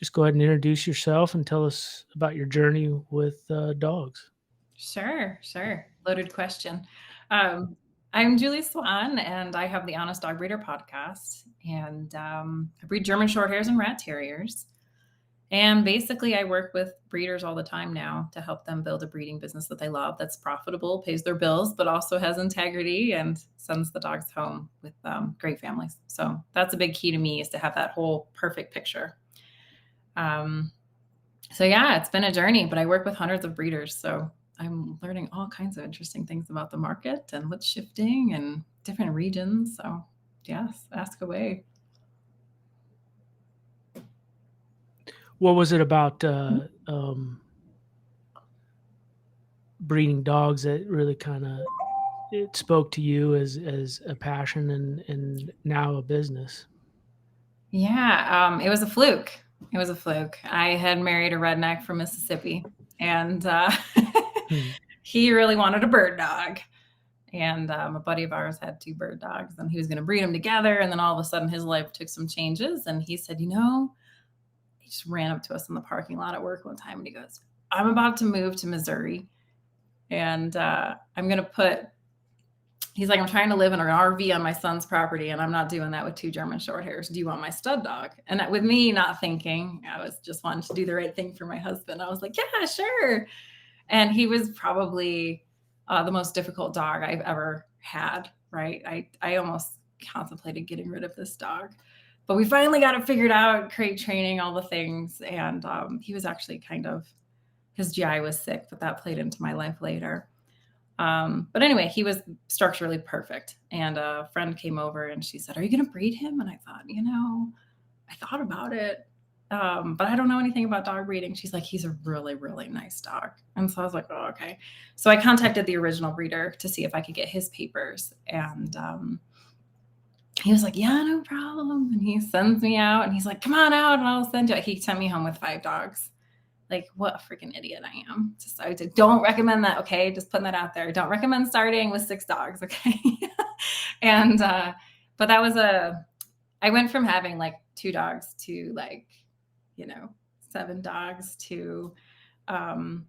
just go ahead and introduce yourself and tell us about your journey with dogs. Sure. Loaded question. Um, I'm Julie Swan, and I have the Honest Dog Breeder podcast. And I breed German Shorthairs and Rat Terriers. And basically, I work with breeders all the time now to help them build a breeding business that they love, that's profitable, pays their bills, but also has integrity and sends the dogs home with great families. So that's a big key to me, is to have that whole perfect picture. Um, so yeah, it's been a journey, but I work with hundreds of breeders. So I'm learning all kinds of interesting things about the market and what's shifting and different regions. So yes, ask away. What was it about breeding dogs that really kind of it spoke to you as a passion and now a business? Yeah, it was a fluke. It was a fluke. I had married a redneck from Mississippi, and Hmm. he really wanted a bird dog. And a buddy of ours had two bird dogs, and he was going to breed them together. And then all of a sudden, his life took some changes, and he said, he just ran up to us in the parking lot at work one time, and he goes, "I'm about to move to Missouri, and I'm going to put." He's like, "I'm trying to live in an RV on my son's property, and I'm not doing that with two German Shorthairs. Do you want my stud dog?" And with me not thinking, I was just wanting to do the right thing for my husband. I was like, "Yeah, sure." And he was probably the most difficult dog I've ever had. Right? I almost contemplated getting rid of this dog, but we finally got it figured out. Crate training, all the things, and he was actually his GI was sick, but that played into my life later. But anyway, he was structurally perfect. And a friend came over and she said, "Are you going to breed him?" And I thought, I thought about it. But I don't know anything about dog breeding. She's like, "He's a really, really nice dog." And so I was like, "Oh, okay." So I contacted the original breeder to see if I could get his papers. And he was like, "Yeah, no problem." And he sends me out and he's like, "Come on out and I'll send you." He sent me home with 5 dogs. Like, what a freaking idiot I am. Just I don't recommend that. Okay, just putting that out there. Don't recommend starting with 6 dogs. Okay. And but that was I went from having like 2 dogs to like, you know 7 dogs to um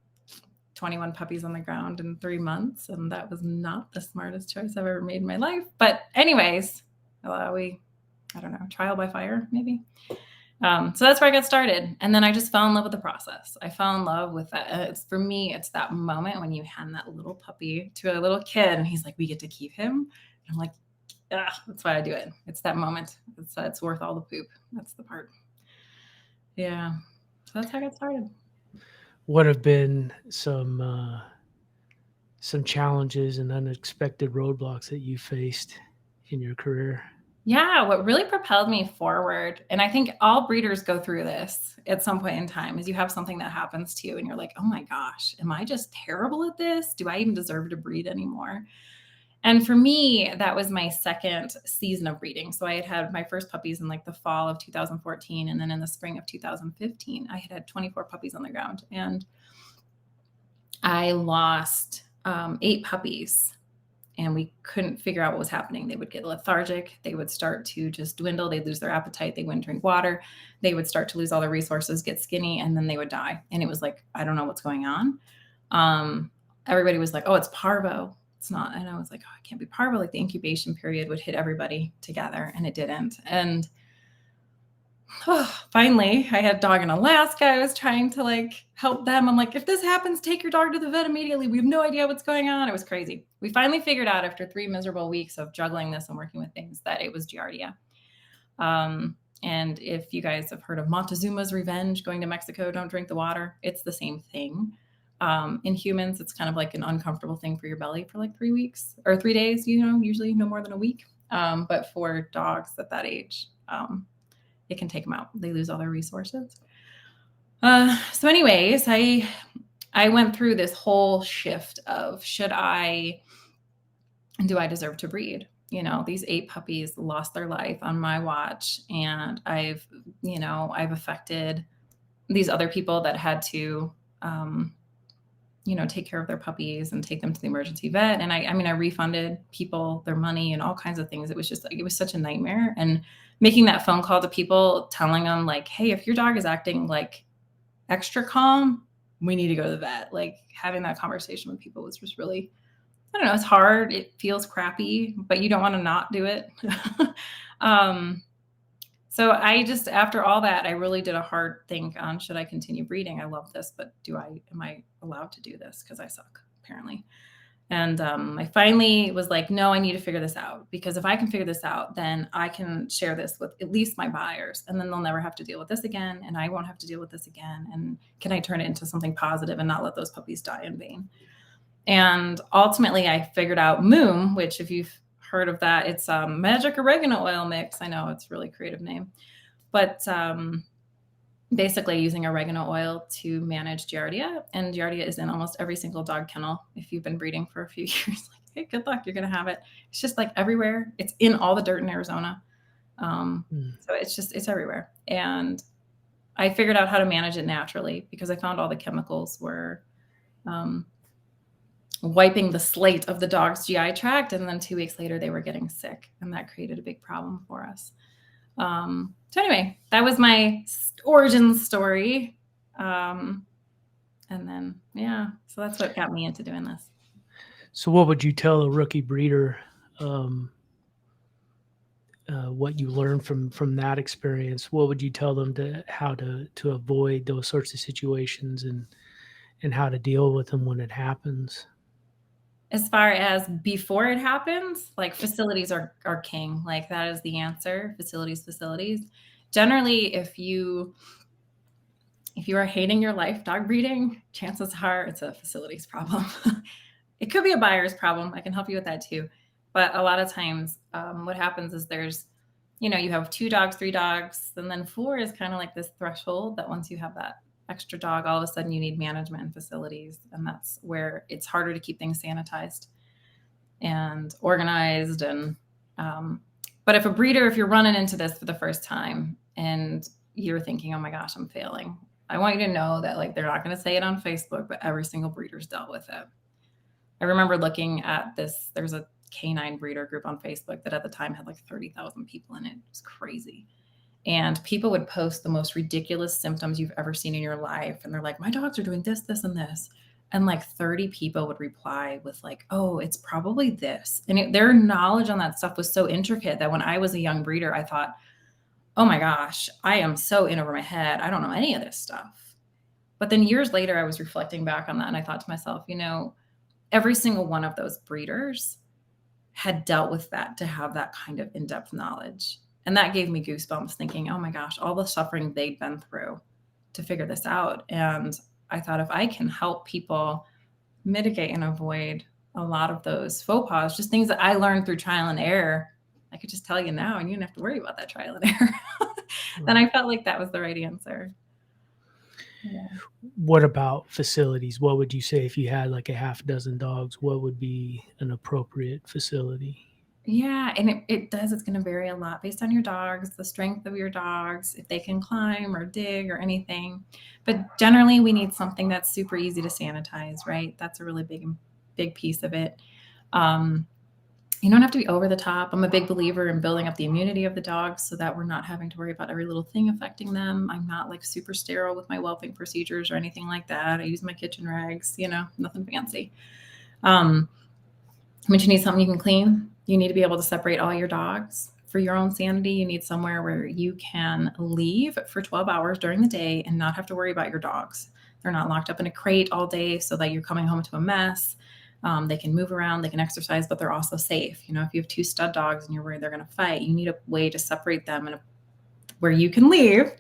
21 puppies on the ground in 3 months, and that was not the smartest choice I've ever made in my life. But anyways, I don't know, trial by fire maybe. So that's where I got started. And then I just fell in love with the process. I fell in love with that. For me, it's that moment when you hand that little puppy to a little kid and he's like, "We get to keep him." And I'm like, that's why I do it. It's that moment. It's worth all the poop. That's the part. Yeah. So that's how I got started. What have been some challenges and unexpected roadblocks that you faced in your career? Yeah, what really propelled me forward, and I think all breeders go through this at some point in time, is you have something that happens to you and you're like, "Oh my gosh, am I just terrible at this? Do I even deserve to breed anymore?" And for me, that was my second season of breeding. So I had my first puppies in like the fall of 2014. And then in the spring of 2015, I had 24 puppies on the ground. And I lost 8 puppies, and we couldn't figure out what was happening. They would get lethargic. They would start to just dwindle. They'd lose their appetite. They wouldn't drink water. They would start to lose all their resources, get skinny, and then they would die. And it was like, I don't know what's going on. Everybody was like, "Oh, it's parvo." It's not. And I was like, "Oh, it can't be parvo." Like the incubation period would hit everybody together, and it didn't. And finally, I had a dog in Alaska. I was trying to like help them. I'm like, "If this happens, take your dog to the vet immediately. We have no idea what's going on." It was crazy. We finally figured out after 3 miserable weeks of juggling this and working with things that it was Giardia. And if you guys have heard of Montezuma's Revenge, going to Mexico, don't drink the water, it's the same thing. In humans, it's kind of like an uncomfortable thing for your belly for like 3 weeks or 3 days, usually no more than a week. But for dogs at that age, it can take them out. They lose all their resources. So anyways, I went through this whole shift of do I deserve to breed? These 8 puppies lost their life on my watch, and I've affected these other people that had to take care of their puppies and take them to the emergency vet. And I mean, I refunded people their money and all kinds of things. It was just like, it was such a nightmare. And making that phone call to people, telling them like, hey, if your dog is acting like extra calm, we need to go to the vet. Like having that conversation with people was just really, I don't know, it's hard. It feels crappy, but you don't want to not do it. um, so I just, after all that, I really did a hard think on, should I continue breeding? I love this, but am I allowed to do this? Because I suck, apparently. And I finally was like, no, I need to figure this out, because if I can figure this out, then I can share this with at least my buyers, and then they'll never have to deal with this again. And I won't have to deal with this again. And can I turn it into something positive and not let those puppies die in vain? And ultimately I figured out Moom, which if you've heard of that, it's a magic oregano oil mix. I know it's a really creative name, but basically using oregano oil to manage Giardia. And Giardia is in almost every single dog kennel. If you've been breeding for a few years, like, hey, good luck, you're going to have it. It's just like everywhere. It's in all the dirt in Arizona. So it's everywhere. And I figured out how to manage it naturally, because I found all the chemicals were wiping the slate of the dog's GI tract. And then 2 weeks later, they were getting sick. And that created a big problem for us. So anyway, that was my origin story. And then, yeah, so that's what got me into doing this. So what would you tell a rookie breeder, what you learned from that experience? What would you tell them how to avoid those sorts of situations, and how to deal with them when it happens? As far as before it happens, like facilities are king. Like that is the answer. Facilities. Generally, if you are hating your life dog breeding, chances are it's a facilities problem. It could be a buyer's problem. I can help you with that too. But a lot of times what happens is there's, you have 2 dogs, 3 dogs, and then 4 is kind of like this threshold that once you have that extra dog, all of a sudden you need management and facilities. And that's where it's harder to keep things sanitized and organized. And, but if you're running into this for the first time and you're thinking, oh my gosh, I'm failing, I want you to know that like, they're not going to say it on Facebook, but every single breeder's dealt with it. I remember looking at this, there's a canine breeder group on Facebook that at the time had like 30,000 people in it. It was crazy. And people would post the most ridiculous symptoms you've ever seen in your life. And they're like, my dogs are doing this, this, and this. And like 30 people would reply with like, oh, it's probably this. And their knowledge on that stuff was so intricate that when I was a young breeder, I thought, oh my gosh, I am so in over my head. I don't know any of this stuff. But then years later, I was reflecting back on that. And I thought to myself, every single one of those breeders had dealt with that to have that kind of in-depth knowledge. And that gave me goosebumps thinking, oh my gosh, all the suffering they'd been through to figure this out. And I thought, if I can help people mitigate and avoid a lot of those faux pas, just things that I learned through trial and error, I could just tell you now and you don't have to worry about that trial and error. Then I felt like that was the right answer. Yeah. What about facilities? What would you say if you had like a half dozen dogs? What would be an appropriate facility? Yeah, and it does. It's going to vary a lot based on your dogs, the strength of your dogs, if they can climb or dig or anything. But generally, we need something that's super easy to sanitize, right? That's a really big piece of it. You don't have to be over the top. I'm a big believer in building up the immunity of the dogs so that we're not having to worry about every little thing affecting them. I'm not like super sterile with my whelping procedures or anything like that. I use my kitchen rags, nothing fancy. But you need something you can clean. You need to be able to separate all your dogs for your own sanity. You need somewhere where you can leave for 12 hours during the day and not have to worry about your dogs. They're not locked up in a crate all day so that you're coming home to a mess. They can move around, they can exercise, but they're also safe. If you have 2 stud dogs and you're worried they're going to fight, you need a way to separate them where you can leave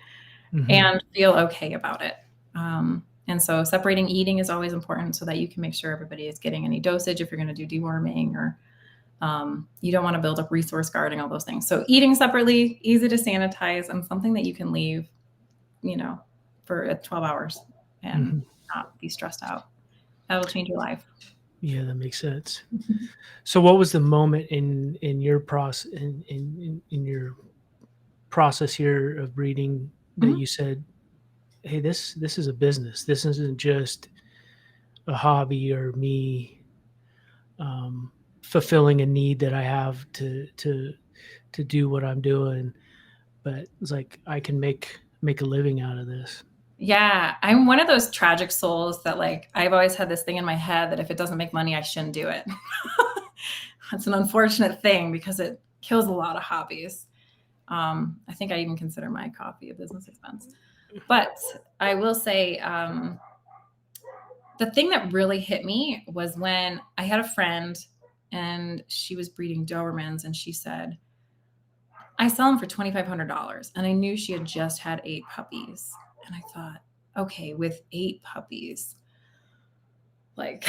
and feel okay about it. And so separating eating is always important so that you can make sure everybody is getting any dosage if you're going to do deworming, or you don't want to build up resource guarding, all those things. So eating separately, easy to sanitize, and something that you can leave, for 12 hours and not be stressed out. That'll change your life. Yeah, that makes sense. So what was the moment in your process in your process here of breeding that you said, hey, this is a business. This isn't just a hobby or me um, fulfilling a need that I have to do what I'm doing. But it's like I can make a living out of this. Yeah, I'm one of those tragic souls that like I've always had this thing in my head that if it doesn't make money, I shouldn't do it. That's an unfortunate thing because it kills a lot of hobbies. I think I even consider my coffee a business expense. But I will say the thing that really hit me was when I had a friend and she was breeding Dobermans and she said, I sell them for $2,500. And I knew she had just had 8 puppies. And I thought, okay, with 8 puppies, like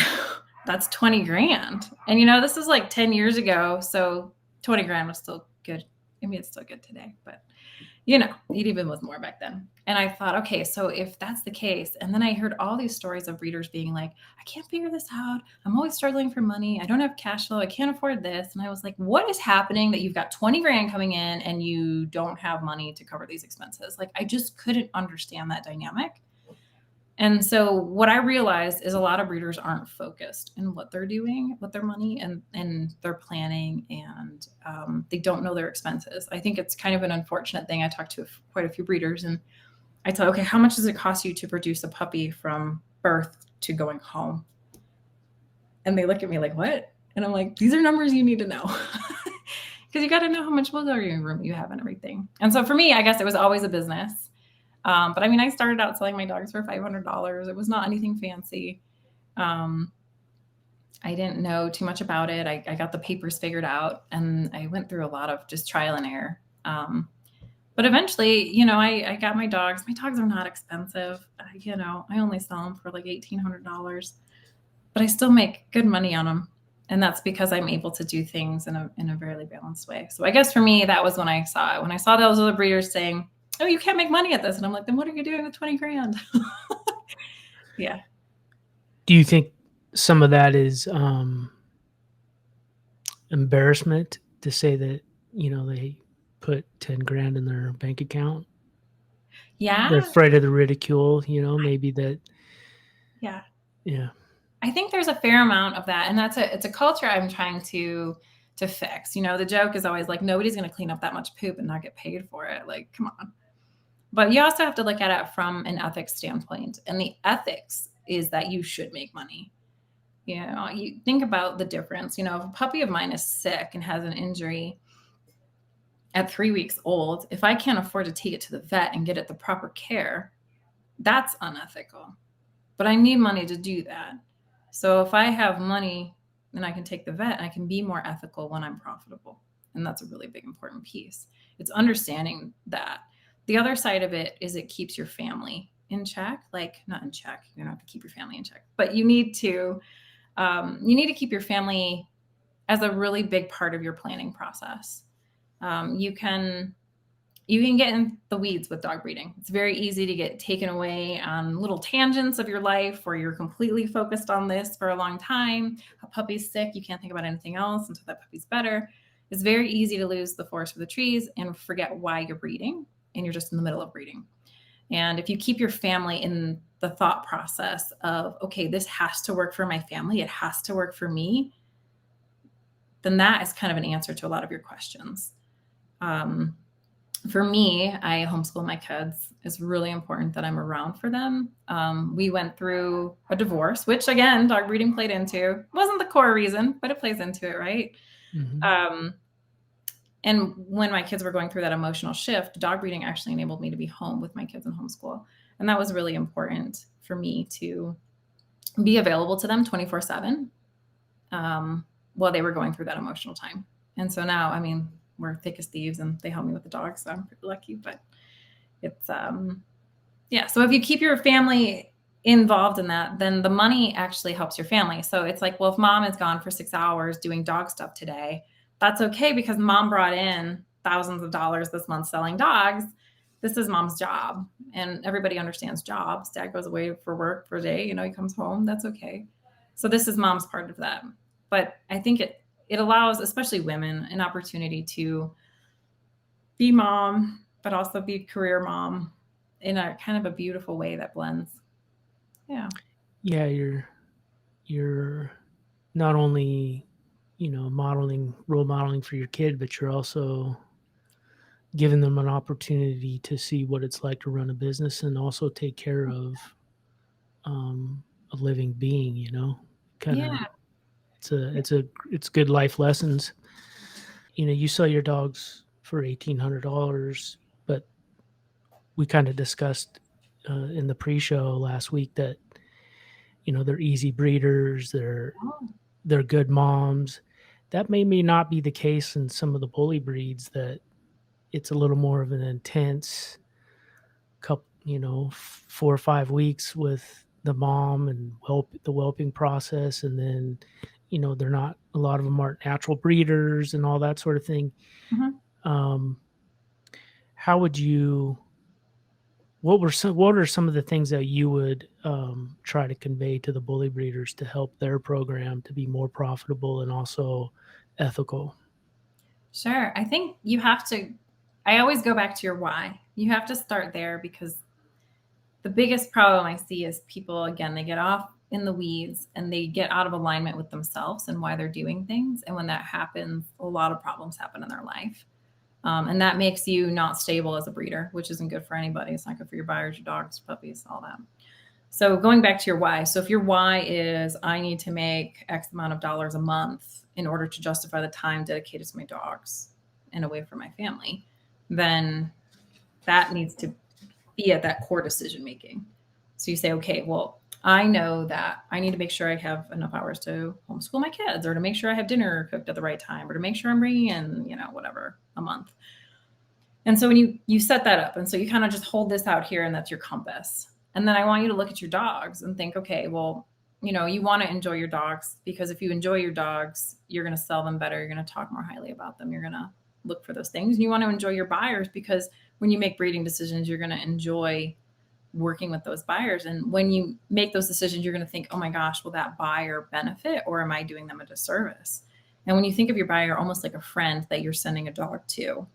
that's 20 grand. And this is like 10 years ago. So 20 grand was still good. I mean, it's still good today, but it even was more back then. And I thought, okay, so if that's the case, and then I heard all these stories of breeders being like, I can't figure this out. I'm always struggling for money. I don't have cash flow. I can't afford this. And I was like, what is happening that you've got 20 grand coming in and you don't have money to cover these expenses? Like, I just couldn't understand that dynamic. And so what I realized is a lot of breeders aren't focused in what they're doing with their money and their planning, and they don't know their expenses. I think it's kind of an unfortunate thing. I talked to quite a few breeders, and I tell, okay, how much does it cost you to produce a puppy from birth to going home? And they look at me like, what? And I'm like, these are numbers you need to know. Because you got to know how much wiggle room you have and everything. And so for me, I guess it was always a business. But I mean, I started out selling my dogs for $500. It was not anything fancy. Um, I didn't know too much about it. I got the papers figured out, and I went through a lot of just trial and error. But eventually, I got my dogs. My dogs are not expensive. I only sell them for like $1,800, but I still make good money on them. And that's because I'm able to do things in a very balanced way. So I guess for me, that was when I saw it. When I saw those other breeders saying, oh, you can't make money at this. And I'm like, then what are you doing with 20 grand? Yeah. Do you think some of that is embarrassment to say that they put 10 grand in their bank account? They're Yeah. afraid of the ridicule. Maybe that. Yeah. Yeah. I think there's a fair amount of that. And it's a culture I'm trying to fix. The joke is always like, nobody's going to clean up that much poop and not get paid for it. Like, come on. But you also have to look at it from an ethics standpoint. And the ethics is that you should make money. You think about the difference. If a puppy of mine is sick and has an injury at 3 weeks old, if I can't afford to take it to the vet and get it the proper care, that's unethical. But I need money to do that. So if I have money, then I can take the vet and I can be more ethical when I'm profitable. And that's a really big, important piece. It's understanding that. The other side of it is it keeps your family in check. Like, not in check. You don't have to keep your family in check, but you need to keep your family as a really big part of your planning process. You can get in the weeds with dog breeding. It's very easy to get taken away on little tangents of your life where you're completely focused on this for a long time. A puppy's sick, you can't think about anything else until that puppy's better. It's very easy to lose the forest for the trees and forget why you're breeding, and you're just in the middle of breeding. And if you keep your family in the thought process of, okay, this has to work for my family, it has to work for me, then that is kind of an answer to a lot of your questions. For me, I homeschool my kids. It's really important that I'm around for them. We went through a divorce, which again, dog breeding played into. It wasn't the core reason, but it plays into it, right? Mm-hmm. And when my kids were going through that emotional shift, dog breeding actually enabled me to be home with my kids in homeschool. And that was really important for me to be available to them 24/7 while they were going through that emotional time. And so now, I mean, we're thick as thieves and they help me with the dogs. So I'm pretty lucky, but it's, yeah. So if you keep your family involved in that, then the money actually helps your family. So it's like, well, if mom is gone for 6 hours doing dog stuff today, that's okay because mom brought in thousands of dollars this month selling dogs. This is mom's job, and everybody understands jobs. Dad goes away for work for a day, he comes home. That's okay. So this is mom's part of that. But I think it allows, especially women, an opportunity to be mom, but also be career mom in a kind of a beautiful way that blends. Yeah. Yeah, you're not only, role modeling for your kid, but you're also giving them an opportunity to see what it's like to run a business and also take care of a living being. Kind of, Yeah. it's good life lessons. You sell your dogs for $1,800, but we kind of discussed in the pre-show last week that they're easy breeders, Oh, they're good moms. That may not be the case in some of the bully breeds. That it's a little more of an intense couple, 4 or 5 weeks with the mom and the whelping process, and then they're not, a lot of them aren't natural breeders and all that sort of thing. mhm. um, how would you what are some of the things that you would try to convey to the bully breeders to help their program to be more profitable and also ethical? Sure. I think you have to, I always go back to your why. You have to start there because the biggest problem I see is people, again, they get off in the weeds and they get out of alignment with themselves and why they're doing things. And when that happens, a lot of problems happen in their life. And that makes you not stable as a breeder, which isn't good for anybody. It's not good for your buyers, your dogs, puppies, all that. So going back to your why. So if your why is I need to make X amount of dollars a month in order to justify the time dedicated to my dogs and away from my family, then that needs to be at that core decision making. So you say, okay, well, I know that I need to make sure I have enough hours to homeschool my kids or to make sure I have dinner cooked at the right time or to make sure I'm bringing in, whatever a month. And so when you set that up, and so you kind of just hold this out here, and that's your compass. And then I want you to look at your dogs and think, okay, well, you want to enjoy your dogs because if you enjoy your dogs, you're going to sell them better. You're going to talk more highly about them. You're going to look for those things. And you want to enjoy your buyers because when you make breeding decisions, you're going to enjoy working with those buyers. And when you make those decisions, you're going to think, oh my gosh, will that buyer benefit or am I doing them a disservice? And when you think of your buyer almost like a friend that you're sending a dog to,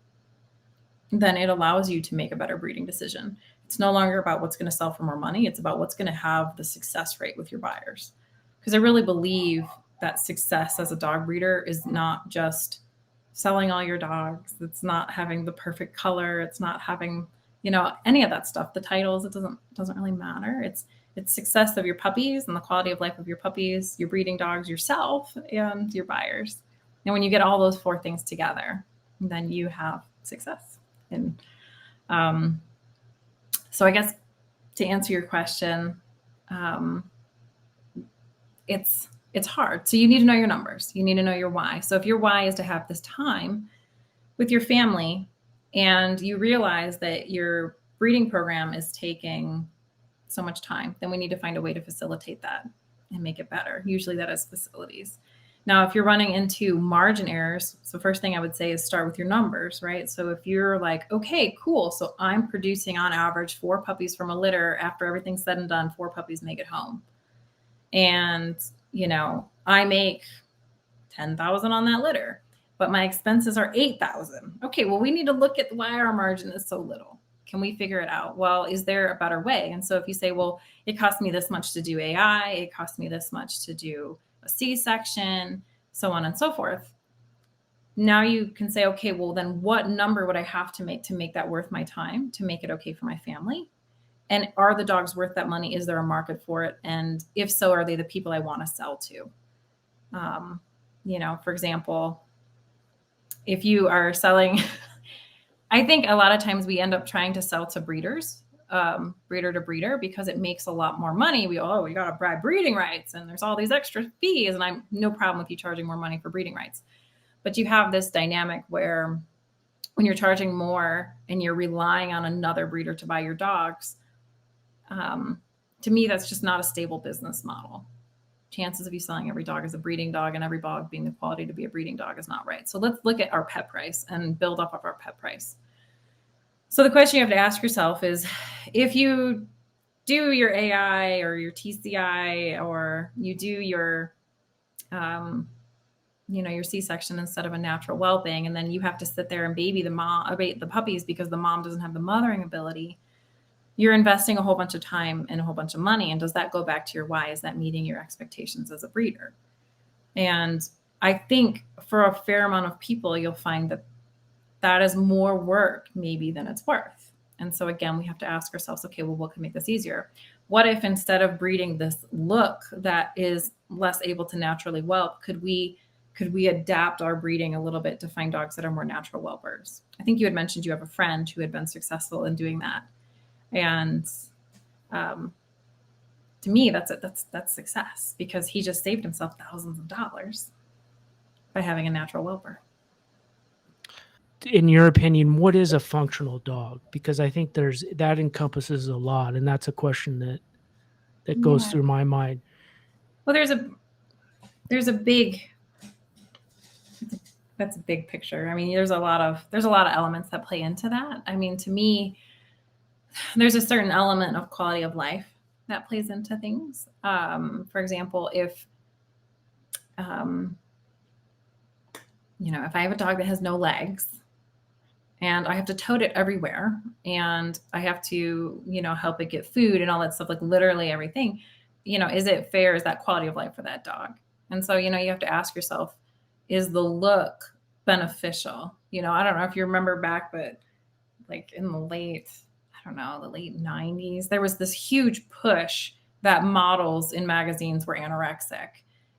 then it allows you to make a better breeding decision. It's no longer about what's going to sell for more money. It's about what's going to have the success rate with your buyers. Because I really believe that success as a dog breeder is not just selling all your dogs. It's not having the perfect color. It's not having, any of that stuff. The titles, it doesn't really matter. It's success of your puppies and the quality of life of your puppies, your breeding dogs, yourself, and your buyers. And when you get all those four things together, then you have success. And um, so I guess to answer your question, um, it's hard. So you need to know your numbers. You need to know your why. So if your why is to have this time with your family and you realize that your breeding program is taking so much time, then we need to find a way to facilitate that and make it better. Usually that is facilities. Now, if you're running into margin errors, so first thing I would say is start with your numbers, right? So if you're like, okay, cool. So I'm producing on average 4 puppies from a litter. After everything's said and done, 4 puppies make it home. And, I make 10,000 on that litter, but my expenses are 8,000. Okay, well, we need to look at why our margin is so little. Can we figure it out? Well, is there a better way? And so if you say, well, it costs me this much to do AI, it costs me this much to do a C-section, so on and so forth. Now you can say, okay, well, then what number would I have to make that worth my time, to make it okay for my family? And are the dogs worth that money? Is there a market for it? And if so, are they the people I want to sell to? Um, for example, if you are selling, I think a lot of times we end up trying to sell to breeders, breeder to breeder, because it makes a lot more money. We got to buy breeding rights and there's all these extra fees. And I'm no problem with you charging more money for breeding rights. But you have this dynamic where when you're charging more and you're relying on another breeder to buy your dogs, to me, that's just not a stable business model. Chances of you selling every dog as a breeding dog and every dog being the quality to be a breeding dog is not right. So let's look at our pet price and build off of our pet price. So the question you have to ask yourself is, if you do your AI or your TCI or you do your your C-section instead of a natural whelping, and then you have to sit there and baby the puppies because the mom doesn't have the mothering ability, you're investing a whole bunch of time and a whole bunch of money. And does that go back to your why? Is that meeting your expectations as a breeder? And I think for a fair amount of people, you'll find that that is more work maybe than it's worth. And so again, we have to ask ourselves, okay, well, what can make this easier? What if instead of breeding this look that is less able to naturally whelp, could we adapt our breeding a little bit to find dogs that are more natural whelpers? I think you had mentioned you have a friend who had been successful in doing that. And um, to me, that's success, because he just saved himself thousands of dollars by having a natural whelper. In your opinion, what is a functional dog? Because I think that encompasses a lot, and that's a question that goes Yeah. through my mind. Well, there's a big that's a big picture. I mean, there's a lot of elements that play into that. I mean, to me, there's a certain element of quality of life that plays into things. For example, um, if I have a dog that has no legs and I have to tote it everywhere and I have to, help it get food and all that stuff, like literally everything, is it fair? Is that quality of life for that dog? And so, you have to ask yourself, is the look beneficial? I don't know if you remember back, but like in the late 90s, there was this huge push that models in magazines were anorexic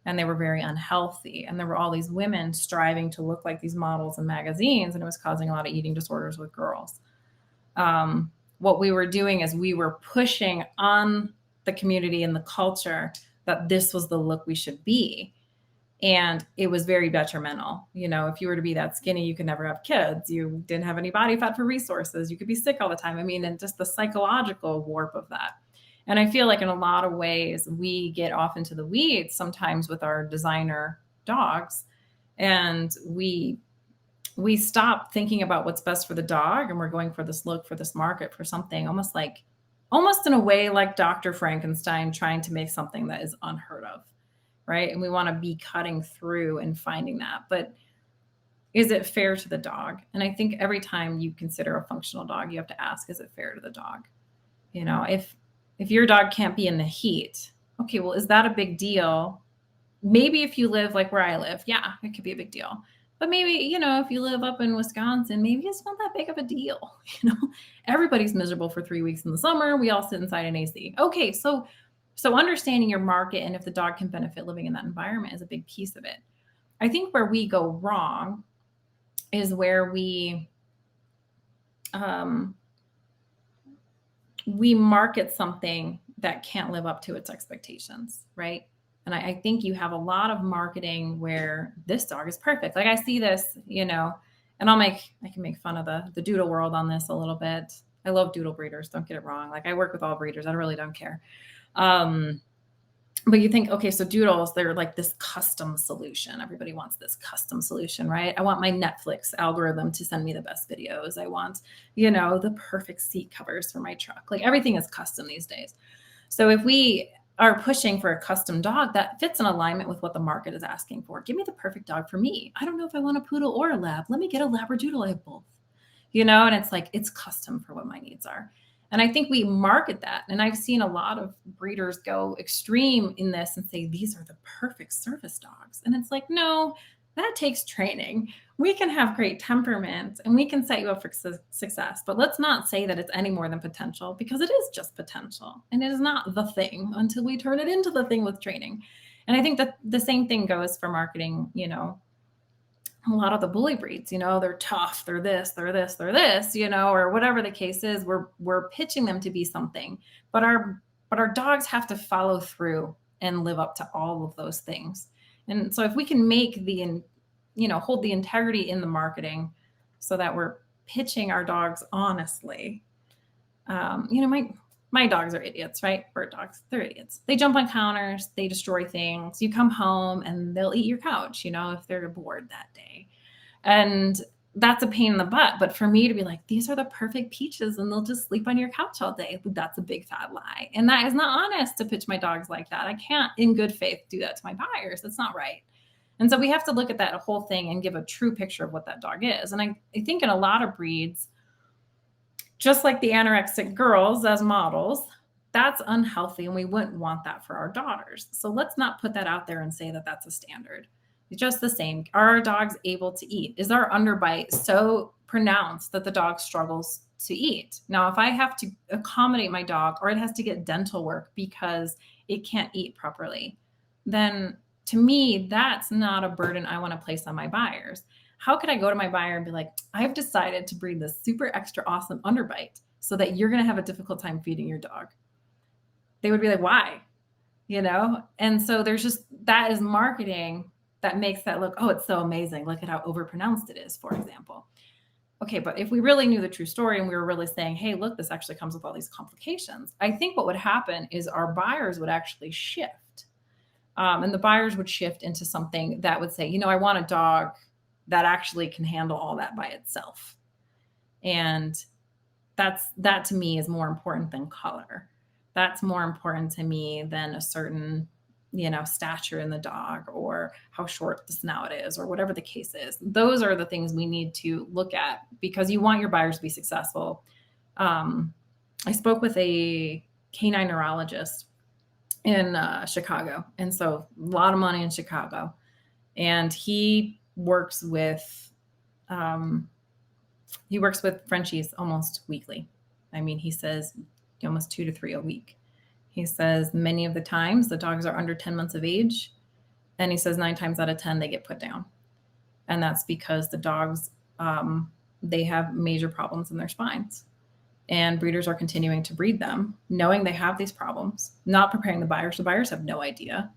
and they were very unhealthy. And there were all these women striving to look like these models in magazines, and it was causing a lot of eating disorders with girls. What we were doing is we were pushing on the community and the culture that this was the look we should be. And it was very detrimental. If you were to be that skinny, you could never have kids. You didn't have any body fat for resources. You could be sick all the time. I mean, and just the psychological warp of that. And I feel like in a lot of ways, we get off into the weeds sometimes with our designer dogs, and we stop thinking about what's best for the dog, and we're going for this look, for this market, for something almost in a way like Dr. Frankenstein trying to make something that is unheard of. Right. And we want to be cutting through and finding that. But is it fair to the dog? And I think every time you consider a functional dog, you have to ask, is it fair to the dog? If your dog can't be in the heat, okay, well, is that a big deal? Maybe if you live like where I live, yeah, it could be a big deal. But maybe, if you live up in Wisconsin, maybe it's not that big of a deal. Everybody's miserable for 3 weeks in the summer. We all sit inside an AC. Okay, so understanding your market and if the dog can benefit living in that environment is a big piece of it. I think where we go wrong is where we market something that can't live up to its expectations, right? And I think you have a lot of marketing where this dog is perfect. Like I see this, and I can make fun of the doodle world on this a little bit. I love doodle breeders. Don't get it wrong. Like I work with all breeders. I really don't care. But you think, okay, so doodles, they're like this custom solution. Everybody wants this custom solution, right? I want my Netflix algorithm to send me the best videos. I want, the perfect seat covers for my truck. Like everything is custom these days. So if we are pushing for a custom dog that fits in alignment with what the market is asking for, give me the perfect dog for me. I don't know if I want a poodle or a lab. Let me get a labradoodle. I have both, and it's like, it's custom for what my needs are. And I think we market that. And I've seen a lot of breeders go extreme in this and say, these are the perfect service dogs. And it's like, no, that takes training. We can have great temperament and we can set you up for success. But let's not say that it's any more than potential, because it is just potential. And it is not the thing until we turn it into the thing with training. And I think that the same thing goes for marketing, a lot of the bully breeds, they're tough, they're this, or whatever the case is, we're pitching them to be something, but our dogs have to follow through and live up to all of those things. And so if we can make hold the integrity in the marketing so that we're pitching our dogs honestly, my dogs are idiots, right? Bird dogs, they're idiots. They jump on counters, they destroy things. You come home and they'll eat your couch, if they're bored that day. And that's a pain in the butt. But for me to be like, these are the perfect peaches and they'll just sleep on your couch all day, that's a big fat lie. And that is not honest to pitch my dogs like that. I can't in good faith do that to my buyers. That's not right. And so we have to look at that whole thing and give a true picture of what that dog is. And I think in a lot of breeds, just like the anorexic girls as models, that's unhealthy and we wouldn't want that for our daughters. So let's not put that out there and say that that's a standard. Just the same, are our dogs able to eat? Is our underbite so pronounced that the dog struggles to eat? Now, if I have to accommodate my dog or it has to get dental work because it can't eat properly, then to me, that's not a burden I want to place on my buyers. How could I go to my buyer and be like, I've decided to breed this super extra awesome underbite so that you're going to have a difficult time feeding your dog? They would be like, why? You know? And so there's just, that is marketing that makes that look, oh, it's so amazing. Look at how overpronounced it is, for example. Okay, but if we really knew the true story and we were really saying, hey, look, this actually comes with all these complications, I think what would happen is our buyers would actually shift. And the buyers would shift into something that would say, you know, I want a dog that actually can handle all that by itself. And that to me is more important than color. That's more important to me than a certain, stature in the dog or how short the snout is or whatever the case is. Those are the things we need to look at because you want your buyers to be successful. I spoke with a canine neurologist in Chicago. And so a lot of money in Chicago. And he works with Frenchies almost weekly. I mean, he says almost 2 to 3 a week. He says many of the times the dogs are under 10 months of age. And he says 9 times out of 10, they get put down. And that's because the dogs, they have major problems in their spines. And breeders are continuing to breed them, knowing they have these problems, not preparing the buyers. The buyers have no idea.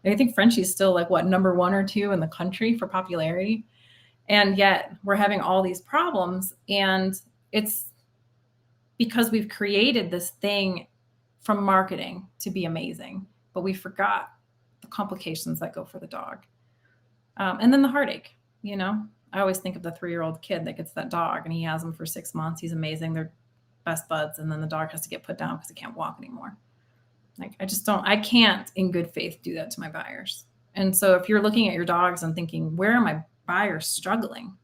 I think Frenchie's still like number 1 or 2 in the country for popularity. And yet we're having all these problems. And it's because we've created this thing from marketing to be amazing, but we forgot the complications that go for the dog. And then the heartache, I always think of the 3-year-old kid that gets that dog and he has them for 6 months. He's amazing. They're best buds. And then the dog has to get put down because it can't walk anymore. Like, I can't in good faith do that to my buyers. And so if you're looking at your dogs and thinking, where are my buyers struggling?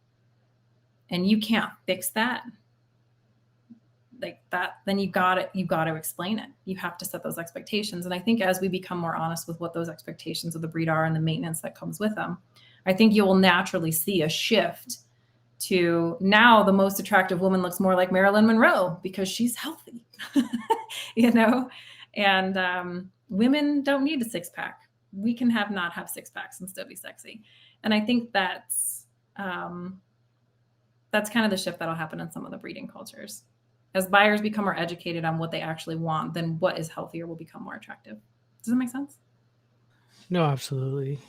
And you can't fix that, like that, then you got to explain it. You have to set those expectations. And I think as we become more honest with what those expectations of the breed are and the maintenance that comes with them, I think you will naturally see a shift to now the most attractive woman looks more like Marilyn Monroe because she's healthy, and women don't need a 6-pack. We can not have 6-packs and still be sexy. And I think that's kind of the shift that'll happen in some of the breeding cultures. As buyers become more educated on what they actually want, then what is healthier will become more attractive. Does that make sense? No, absolutely.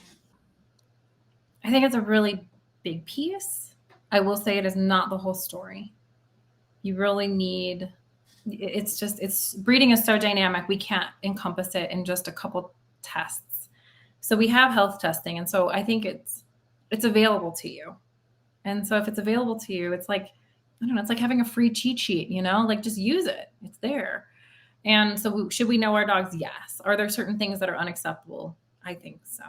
I think it's a really big piece. I will say it is not the whole story. You really need, breeding is so dynamic. We can't encompass it in just a couple tests. So we have health testing. And so I think it's available to you. And so if it's available to you, it's like, I don't know, it's like having a free cheat sheet, like just use it. It's there. And so should we know our dogs? Yes. Are there certain things that are unacceptable? I think so.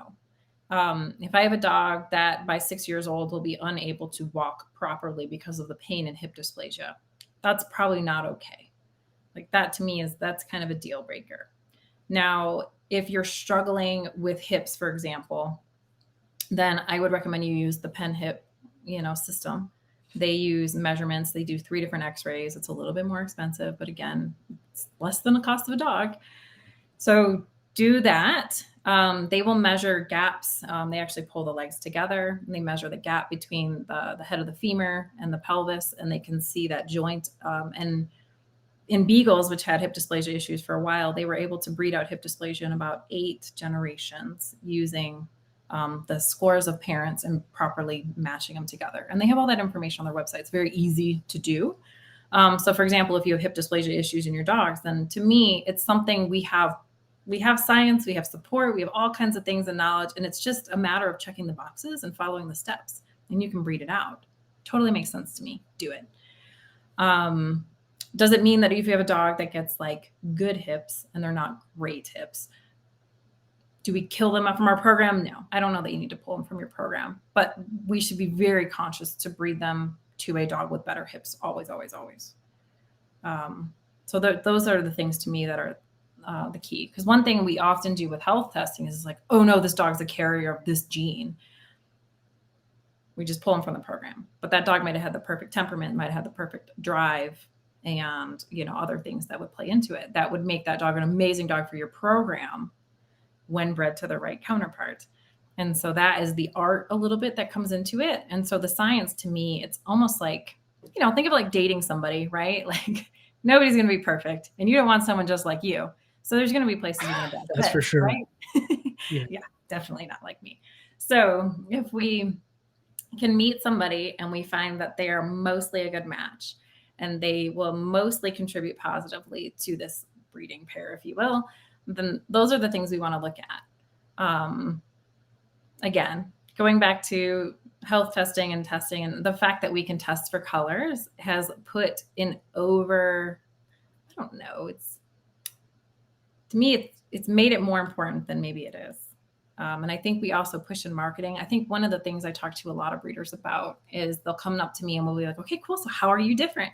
If I have a dog that by 6 years old will be unable to walk properly because of the pain and hip dysplasia, that's probably not okay. Like that to me that's kind of a deal breaker. Now, if you're struggling with hips, for example, then I would recommend you use the pen hip, system. They use measurements. They do 3 different x-rays. It's a little bit more expensive, but again, it's less than the cost of a dog. So do that. They will measure gaps. They actually pull the legs together and they measure the gap between the head of the femur and the pelvis, and they can see that joint. And in beagles, which had hip dysplasia issues for a while, they were able to breed out hip dysplasia in about 8 generations using the scores of parents and properly matching them together. And they have all that information on their website. It's very easy to do. So for example, if you have hip dysplasia issues in your dogs, then to me, it's something we have science, we have support, we have all kinds of things and knowledge. And it's just a matter of checking the boxes and following the steps and you can breed it out. Totally makes sense to me. Do it. Does it mean that if you have a dog that gets like good hips and they're not great hips, do we kill them up from our program? No, I don't know that you need to pull them from your program, but we should be very conscious to breed them to a dog with better hips. Always, always, always. So those are the things to me that are the key. Because one thing we often do with health testing is like, oh no, this dog's a carrier of this gene. We just pull them from the program. But that dog might have had the perfect temperament, might have had the perfect drive, and other things that would play into it that would make that dog an amazing dog for your program when bred to the right counterpart. And so that is the art a little bit that comes into it. And so the science, to me, it's almost like, think of like dating somebody, right? Like nobody's going to be perfect, and you don't want someone just like you. So there's going to be places you're going to benefit. That's for sure. Right? Yeah, definitely not like me. So if we can meet somebody and we find that they are mostly a good match and they will mostly contribute positively to this breeding pair, if you will, then those are the things we want to look at. Again, going back to health testing and the fact that we can test for colors has put in over, I don't know, to me, it's made it more important than maybe it is. And I think we also push in marketing. I think one of the things I talk to a lot of breeders about is they'll come up to me and we'll be like, okay, cool. So how are you different?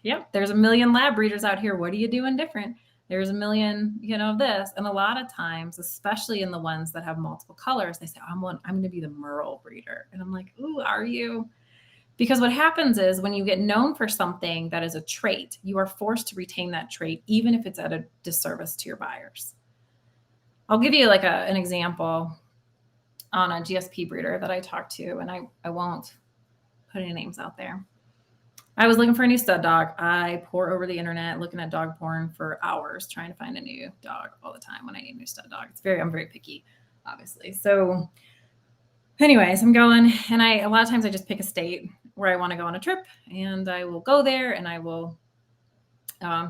Yep. There's a million lab breeders out here. What are you doing different? There's a million, of this. And a lot of times, especially in the ones that have multiple colors, they say, I'm going to be the Merle breeder. And I'm like, ooh, are you? Because what happens is when you get known for something that is a trait, you are forced to retain that trait, even if it's at a disservice to your buyers. I'll give you like an example on a GSP breeder that I talked to, and I won't put any names out there. I was looking for a new stud dog. I pour over the internet looking at dog porn for hours trying to find a new dog all the time when I need a new stud dog. I'm very picky, obviously. So anyways, I'm going, and a lot of times I just pick a state where I want to go on a trip, and I will go there and I will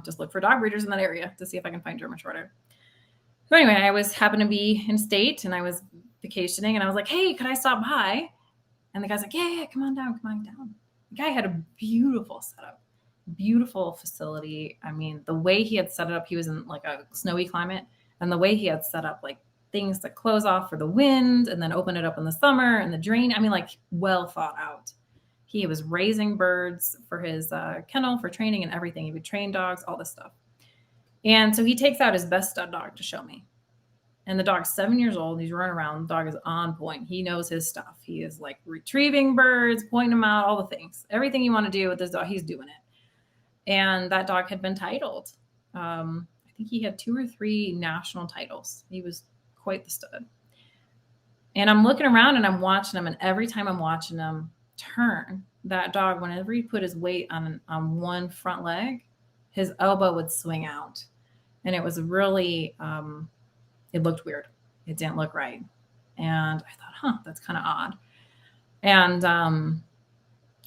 just look for dog breeders in that area to see if I can find German Shorthair. So anyway, I happened to be in state and I was vacationing, and I was like, hey, could I stop by? And the guy's like, yeah, come on down. The guy had a beautiful setup, beautiful facility. I mean, the way he had set it up, he was in like a snowy climate, and the way he had set up like things to close off for the wind and then open it up in the summer and the drain. I mean, like well thought out. He was raising birds for his kennel for training and everything. He would train dogs, all this stuff. And so he takes out his best stud dog to show me. And the dog's 7 years old. He's running around. The dog is on point. He knows his stuff. He is like retrieving birds, pointing them out, all the things. Everything you want to do with this dog, he's doing it. And that dog had been titled. I think he had 2 or 3 national titles. He was quite the stud. And I'm looking around and I'm watching him. And every time I'm watching him turn, that dog, whenever he put his weight on one front leg, his elbow would swing out. And it was really... it looked weird. It didn't look right. And I thought, that's kind of odd. And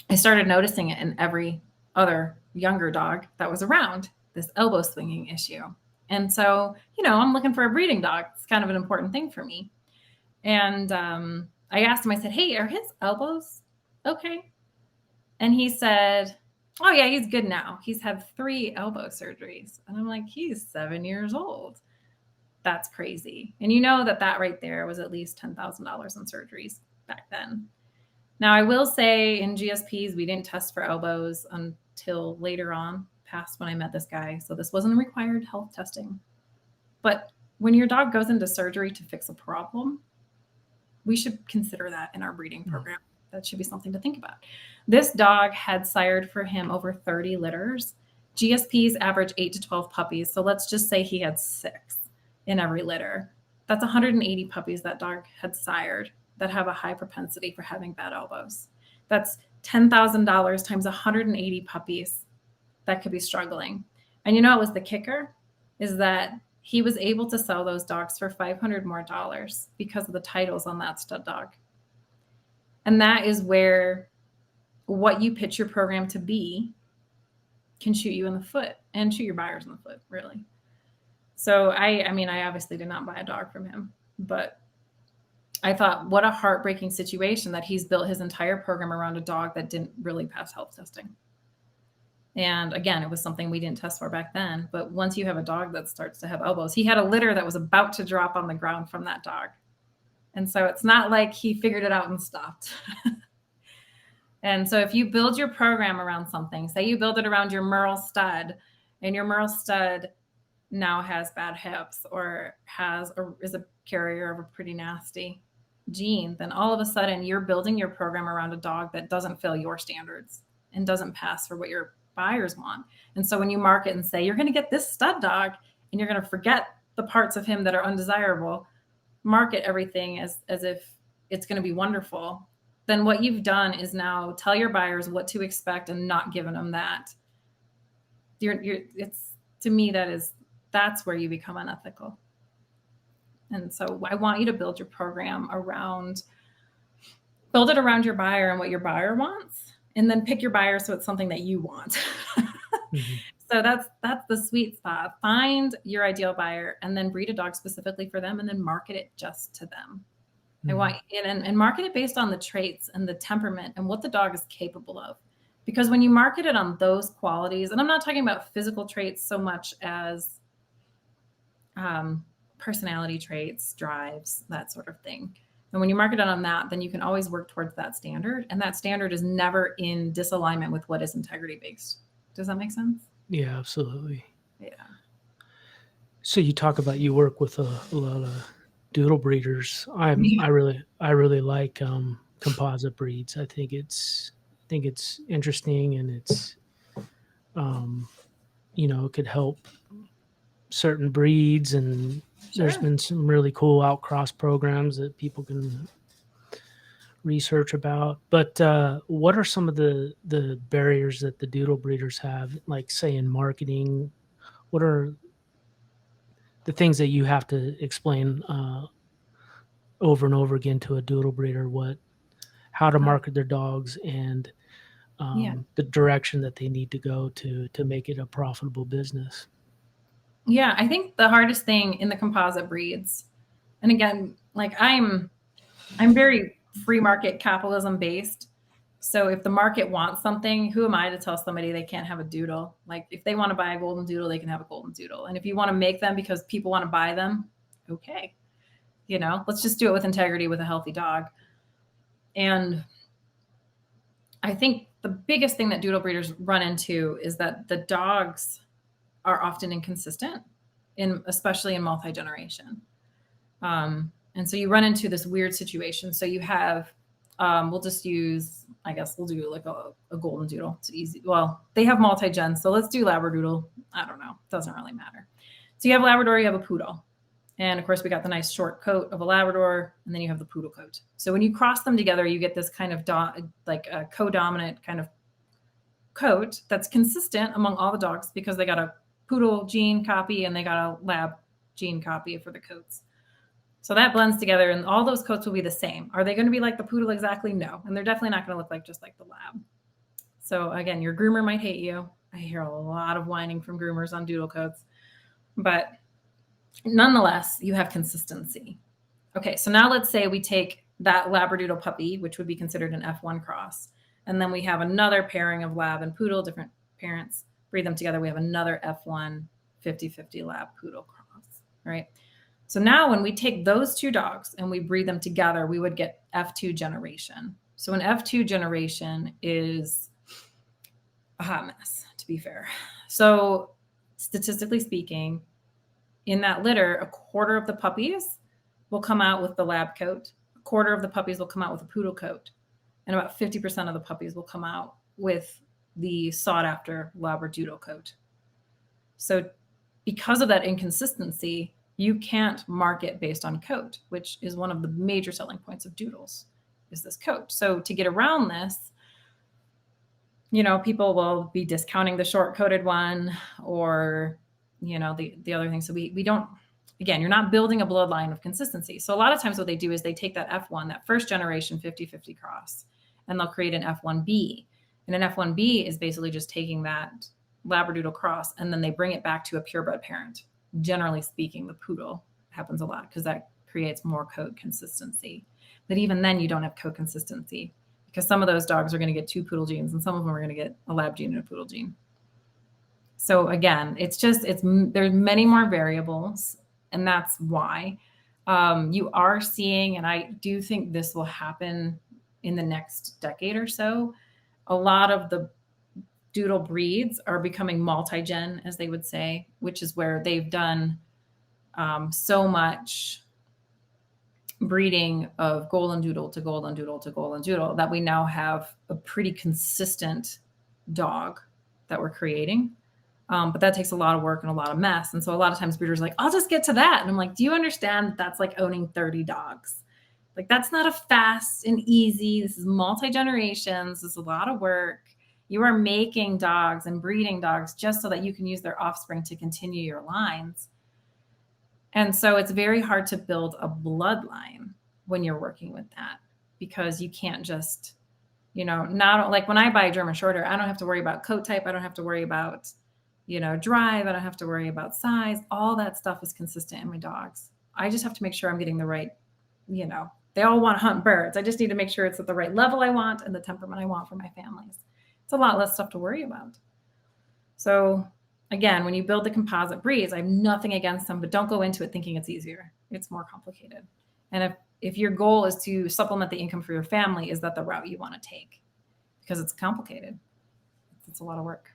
I started noticing it in every other younger dog that was around, this elbow swinging issue. And so, I'm looking for a breeding dog. It's kind of an important thing for me. And I asked him, I said, hey, are his elbows okay? And he said, oh yeah, he's good now. He's had 3 elbow surgeries. And I'm like, he's 7 years old. That's crazy. And that right there was at least $10,000 in surgeries back then. Now, I will say in GSPs, we didn't test for elbows until later on, past when I met this guy. So this wasn't a required health testing. But when your dog goes into surgery to fix a problem, we should consider that in our breeding program. That should be something to think about. This dog had sired for him over 30 litters. GSPs average 8 to 12 puppies. So let's just say he had 6 in every litter. That's 180 puppies that dog had sired that have a high propensity for having bad elbows. That's $10,000 times 180 puppies that could be struggling. And what was the kicker? Is that he was able to sell those dogs for $500 more because of the titles on that stud dog. And that is where what you pitch your program to be can shoot you in the foot and shoot your buyers in the foot, really. So I obviously did not buy a dog from him, but I thought, what a heartbreaking situation that he's built his entire program around a dog that didn't really pass health testing. And again, it was something we didn't test for back then. But once you have a dog that starts to have elbows, he had a litter that was about to drop on the ground from that dog. And so it's not like he figured it out and stopped. And so if you build your program around something, say you build it around your Merle stud, and your Merle stud now has bad hips or is a carrier of a pretty nasty gene, then all of a sudden you're building your program around a dog that doesn't fill your standards and doesn't pass for what your buyers want. And so when you market and say you're going to get this stud dog and you're going to forget the parts of him that are undesirable, market everything as if it's going to be wonderful, then what you've done is now tell your buyers what to expect and not giving them that. It's, to me, that's where you become unethical. And so I want you to build your program build it around your buyer and what your buyer wants, and then pick your buyer so it's something that you want. Mm-hmm. So that's the sweet spot. Find your ideal buyer and then breed a dog specifically for them and then market it just to them. Mm-hmm. I want and market it based on the traits and the temperament and what the dog is capable of. Because when you market it on those qualities, and I'm not talking about physical traits so much as personality traits, drives, that sort of thing. And when you market it on that, then you can always work towards that standard. And that standard is never in disalignment with what is integrity based. Does that make sense? Yeah, absolutely. Yeah. So you talk about you work with a lot of doodle breeders. I really like composite breeds. I think it's interesting, and it's it could help certain breeds, and there's been some really cool outcross programs that people can research about. But what are some of the barriers that the doodle breeders have, like say in marketing? What are the things that you have to explain over and over again to a doodle breeder, how to market their dogs and the direction that they need to go to make it a profitable business? Yeah, I think the hardest thing in the composite breeds, and again, like I'm very free market capitalism based. So if the market wants something, who am I to tell somebody they can't have a doodle? Like if they want to buy a golden doodle, they can have a golden doodle. And if you want to make them because people want to buy them, okay. Let's just do it with integrity with a healthy dog. And I think the biggest thing that doodle breeders run into is that the dogs are often inconsistent, especially in multi-generation. And so you run into this weird situation. So you have, we'll just use, I guess we'll do like a golden doodle. It's easy. Well, they have multi-gen, so let's do Labradoodle. I don't know. Doesn't really matter. So you have Labrador, you have a poodle. And of course, we got the nice short coat of a Labrador, and then you have the poodle coat. So when you cross them together, you get this kind of like a co-dominant kind of coat that's consistent among all the dogs because they got a poodle gene copy and they got a lab gene copy for the coats. So that blends together, and all those coats will be the same. Are they going to be like the poodle exactly? No. And they're definitely not going to look just like the lab. So again, your groomer might hate you. I hear a lot of whining from groomers on doodle coats. But nonetheless, you have consistency. Okay, so now let's say we take that Labradoodle puppy, which would be considered an F1 cross, and then we have another pairing of lab and poodle, different parents, breed them together. We have another F1 50-50 lab poodle cross, right? So now when we take those two dogs and we breed them together, we would get F2 generation. So an F2 generation is a hot mess, to be fair. So statistically speaking, in that litter, a quarter of the puppies will come out with the lab coat, a quarter of the puppies will come out with a poodle coat, and about 50% of the puppies will come out with the sought-after Labradoodle coat. So because of that inconsistency, you can't market based on coat, which is one of the major selling points of doodles, is this coat. So to get around this, people will be discounting the short-coated one or, the other thing. So we don't, again, you're not building a bloodline of consistency. So a lot of times what they do is they take that F1, that first generation 50-50 cross, and they'll create an F1B. And an F1B is basically just taking that Labradoodle cross and then they bring it back to a purebred parent. Generally speaking, the poodle happens a lot because that creates more coat consistency. But even then you don't have coat consistency because some of those dogs are going to get two poodle genes and some of them are going to get a lab gene and a poodle gene. So again, there's many more variables, and that's why you are seeing, and I do think this will happen in the next decade or so, a lot of the doodle breeds are becoming multi-gen, as they would say, which is where they've done so much breeding of golden doodle to golden doodle to golden doodle that we now have a pretty consistent dog that we're creating. But that takes a lot of work and a lot of mess. And so a lot of times breeders are like, I'll just get to that. And I'm like, do you understand that that's like owning 30 dogs? Like, that's not a fast and easy. This is multi generations. This is a lot of work. You are making dogs and breeding dogs just so that you can use their offspring to continue your lines. And so it's very hard to build a bloodline when you're working with that, because you can't just, not like when I buy a German Shorter, I don't have to worry about coat type. I don't have to worry about, drive. I don't have to worry about size. All that stuff is consistent in my dogs. I just have to make sure I'm getting the right, they all want to hunt birds. I just need to make sure it's at the right level I want and the temperament I want for my families. It's a lot less stuff to worry about. So again, when you build the composite breeds, I have nothing against them, but don't go into it thinking it's easier. It's more complicated. And if your goal is to supplement the income for your family, is that the route you want to take? Because it's complicated. It's a lot of work.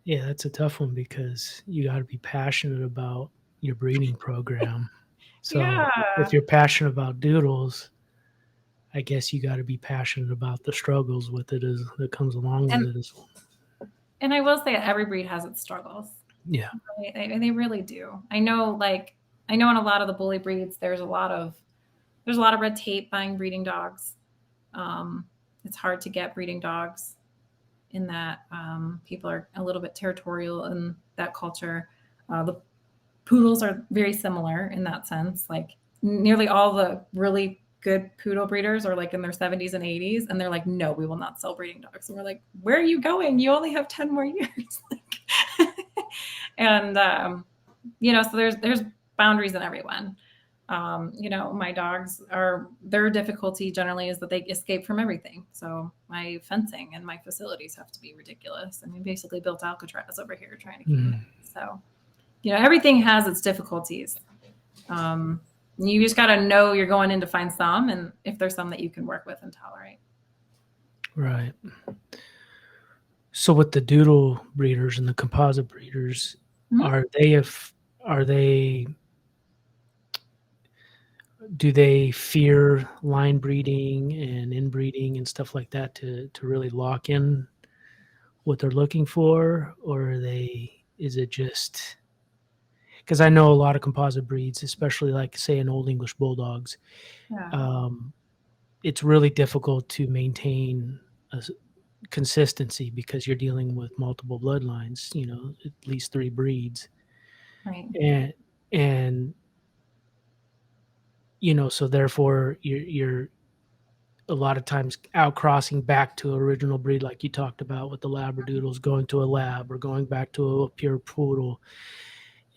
Yeah, that's a tough one because you got to be passionate about your breeding program. So Yeah. if you're passionate about doodles, I guess you got to be passionate about the struggles with it as that comes along with it as well. And I will say every breed has its struggles. Yeah. They really do. I know in a lot of the bully breeds, there's a lot of red tape buying breeding dogs. It's hard to get breeding dogs in that. People are a little bit territorial in that culture. The poodles are very similar in that sense. Like, nearly all the really good poodle breeders are like in their 70s and 80s, and they're like, no, we will not sell breeding dogs. And we're like, where are you going? You only have 10 more years. And so there's boundaries in everyone. My dogs their difficulty generally is that they escape from everything. So my fencing and my facilities have to be ridiculous. I mean, basically built Alcatraz over here trying to keep them. So, everything has its difficulties. You just got to know you're going in to find some, and if there's some that you can work with and tolerate. Right. So with the doodle breeders and the composite breeders, do they fear line breeding and inbreeding and stuff like that to really lock in what they're looking for, or is it just because I know a lot of composite breeds, especially like say in Old English Bulldogs, it's really difficult to maintain a consistency because you're dealing with multiple bloodlines, at least 3 breeds. Right. And so therefore you're a lot of times outcrossing back to original breed, like you talked about with the Labradoodles, going to a lab or going back to a pure poodle,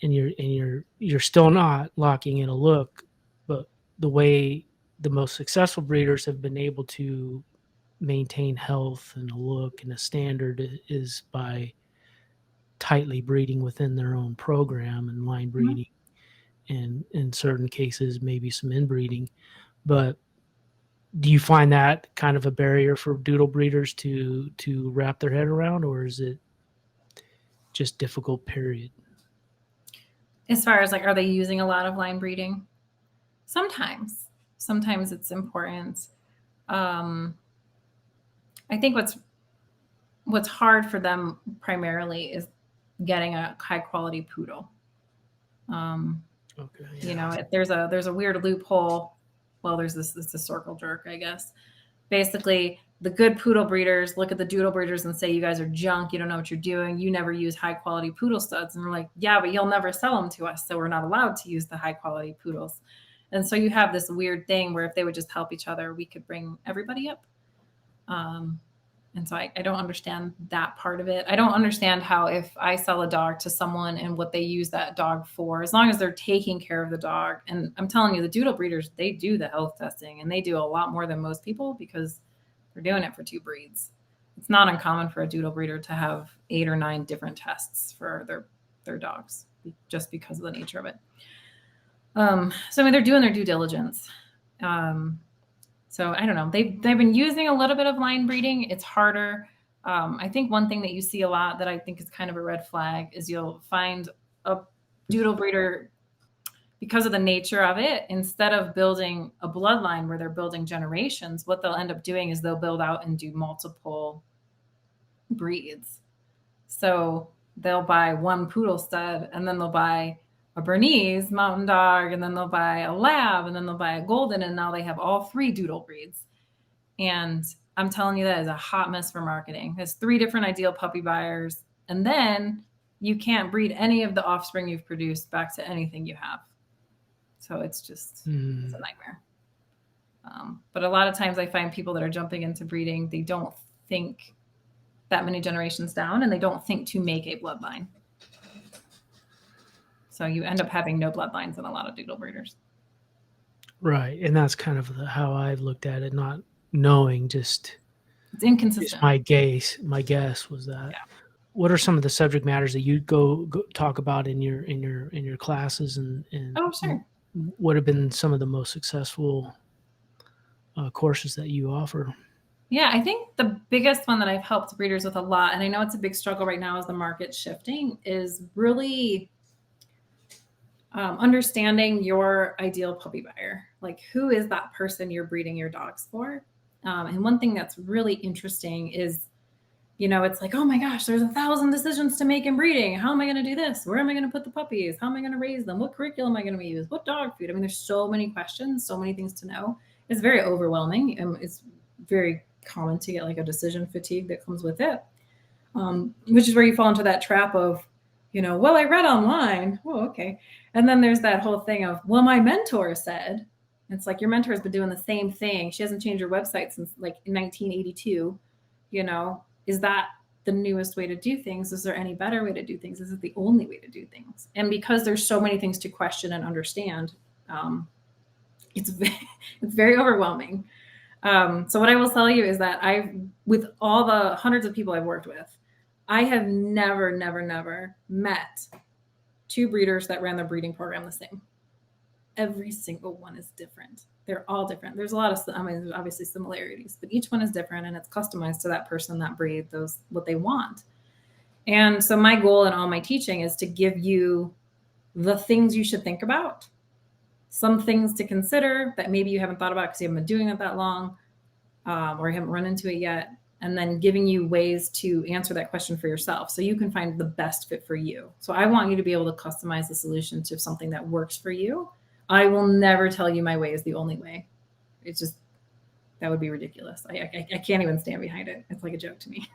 and you're still not locking in a look. But the way the most successful breeders have been able to maintain health and a look and a standard is by tightly breeding within their own program and line breeding, and in certain cases maybe some inbreeding. But do you find that kind of a barrier for doodle breeders to wrap their head around, or is it just difficult, period? As far as like, are they using a lot of line breeding? Sometimes it's important. I think what's hard for them primarily is getting a high quality poodle. Okay. Yeah. There's a weird loophole. Well, it's a circle jerk, I guess. Basically, the good poodle breeders look at the doodle breeders and say, you guys are junk. You don't know what you're doing. You never use high quality poodle studs. And we're like, yeah, but you'll never sell them to us. So we're not allowed to use the high quality poodles. And so you have this weird thing where if they would just help each other, we could bring everybody up. And so I don't understand that part of it. I don't understand how if I sell a dog to someone and what they use that dog for, as long as they're taking care of the dog. And I'm telling you, the doodle breeders, they do the health testing, and they do a lot more than most people because they're doing it for 2 breeds. It's not uncommon for a doodle breeder to have 8 or 9 different tests for their dogs just because of the nature of it. So I mean, they're doing their due diligence. So I don't know. They've been using a little bit of line breeding. It's harder. I think one thing that you see a lot that I think is kind of a red flag is you'll find a doodle breeder, because of the nature of it, instead of building a bloodline where they're building generations, what they'll end up doing is they'll build out and do multiple breeds. So they'll buy one poodle stud, and then they'll buy a Bernese mountain dog, and then they'll buy a lab, and then they'll buy a golden, and now they have all three doodle breeds. And I'm telling you, that is a hot mess for marketing. There's 3 different ideal puppy buyers, and then you can't breed any of the offspring you've produced back to anything you have. So it's just, it's a nightmare. But a lot of times I find people that are jumping into breeding, they don't think that many generations down, and they don't think to make a bloodline. So you end up having no bloodlines in a lot of doodle breeders. Right. And that's kind of how I've looked at it, not knowing, it's inconsistent. My guess was that. Yeah. What are some of the subject matters that you go talk about in your classes, and oh, sure. What have been some of the most successful courses that you offer? Yeah, I think the biggest one that I've helped breeders with a lot, and I know it's a big struggle right now as the market's shifting, is really understanding your ideal puppy buyer. Like, who is that person you're breeding your dogs for? And one thing that's really interesting is, it's like, oh my gosh, there's 1,000 decisions to make in breeding. How am I going to do this? Where am I going to put the puppies? How am I going to raise them? What curriculum am I going to use? What dog food? I mean, there's so many questions, so many things to know. It's very overwhelming, and it's very common to get like a decision fatigue that comes with it, which is where you fall into that trap of, well, I read online. Oh, okay. And then there's that whole thing of, well, my mentor said. It's like, your mentor has been doing the same thing. She hasn't changed her website since like 1982. Is that the newest way to do things? Is there any better way to do things? Is it the only way to do things? And because there's so many things to question and understand, it's very overwhelming. So what I will tell you is that with all the hundreds of people I've worked with, I have never met 2 breeders that ran their breeding program the same. Every single one is different. They're all different. There's a lot of, there's obviously similarities, but each one is different, and it's customized to that person, that breed, what they want. And so my goal in all my teaching is to give you the things you should think about, some things to consider that maybe you haven't thought about because you haven't been doing it that long, or you haven't run into it yet, and then giving you ways to answer that question for yourself so you can find the best fit for you. So I want you to be able to customize the solution to something that works for you. I will never tell you my way is the only way. It's just, that would be ridiculous. I can't even stand behind it. It's like a joke to me.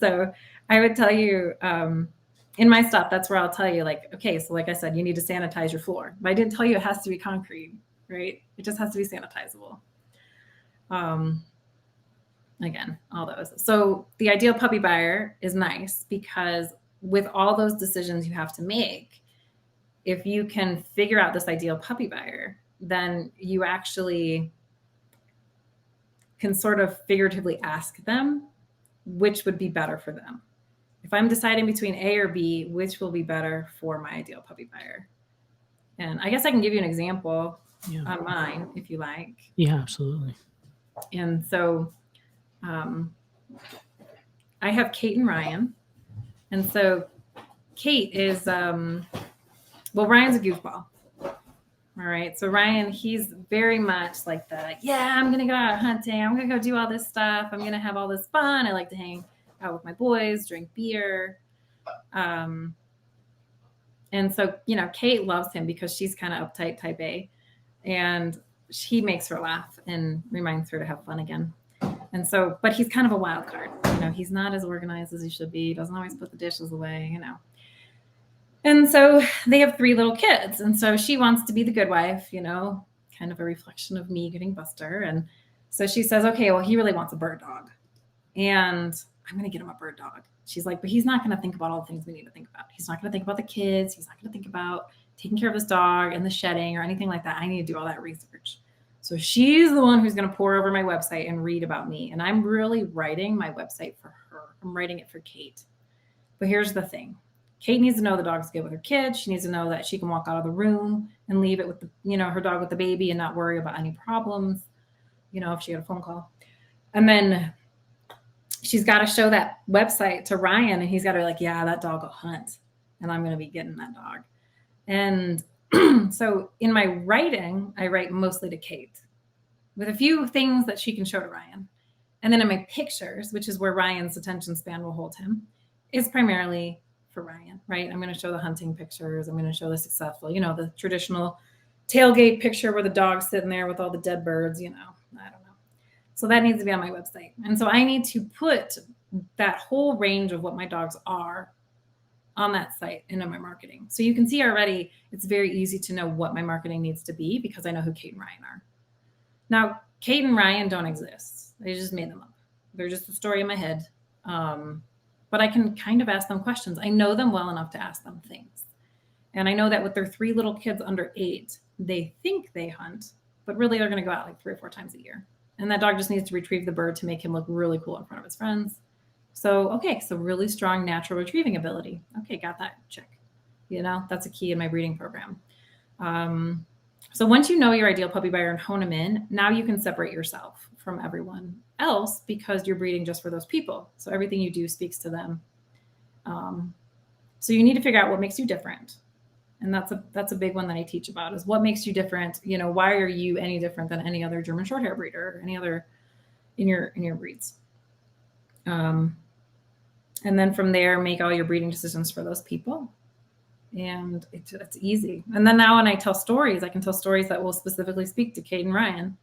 So I would tell you, in my stuff, that's where I'll tell you, like, okay, so like I said, you need to sanitize your floor. But I didn't tell you it has to be concrete, right? It just has to be sanitizable. Again, all those. So the ideal puppy buyer is nice because with all those decisions you have to make, if you can figure out this ideal puppy buyer, then you actually can sort of figuratively ask them which would be better for them. If I'm deciding between A or B, which will be better for my ideal puppy buyer? And I guess I can give you an example on mine if you like. Yeah, absolutely. And so I have Kate and Ryan. And so Kate is, Ryan's a goofball. All right. So Ryan, he's very much like I'm going to go out hunting. I'm going to go do all this stuff. I'm going to have all this fun. I like to hang out with my boys, drink beer. And so, Kate loves him because she's kind of uptight, type A. And he makes her laugh and reminds her to have fun again. And so, but he's kind of a wild card. He's not as organized as he should be. He doesn't always put the dishes away, And so they have 3 little kids. And so she wants to be the good wife, kind of a reflection of me getting Buster. And so she says, okay, well, he really wants a bird dog. And I'm going to get him a bird dog. She's like, but he's not going to think about all the things we need to think about. He's not going to think about the kids. He's not going to think about taking care of this dog and the shedding or anything like that. I need to do all that research. So she's the one who's going to pour over my website and read about me. And I'm really writing my website for her. I'm writing it for Kate. But here's the thing. Kate needs to know the dog's good with her kids. She needs to know that she can walk out of the room and leave it with her dog with the baby and not worry about any problems. if she had a phone call. And then she's got to show that website to Ryan, and he's got to be like, yeah, that dog will hunt, and I'm going to be getting that dog. And so in my writing, I write mostly to Kate with a few things that she can show to Ryan. And then in my pictures, which is where Ryan's attention span will hold him, is primarily for Ryan, right? I'm going to show the hunting pictures. I'm going to show the successful, the traditional tailgate picture where the dog's sitting there with all the dead birds, I don't know. So that needs to be on my website. And so I need to put that whole range of what my dogs are on that site into my marketing. So you can see already it's very easy to know what my marketing needs to be because I know who Kate and Ryan are. Now, Kate and Ryan don't exist. I just made them up. They're just a story in my head. But I can kind of ask them questions. I know them well enough to ask them things. And I know that with their 3 little kids under 8, they think they hunt, but really they're going to go out like 3 or 4 times a year. And that dog just needs to retrieve the bird to make him look really cool in front of his friends. So really strong natural retrieving ability. Okay, got that, check. That's a key in my breeding program. So once you know your ideal puppy buyer and hone them in, now you can separate yourself from everyone else because you're breeding just for those people. So everything you do speaks to them. So you need to figure out what makes you different. And that's a big one that I teach about is what makes you different. Why are you any different than any other German Shorthair breeder or any other in your breeds? And then from there, make all your breeding decisions for those people. And it's easy. And then now when I tell stories, I can tell stories that will specifically speak to Kate and Ryan.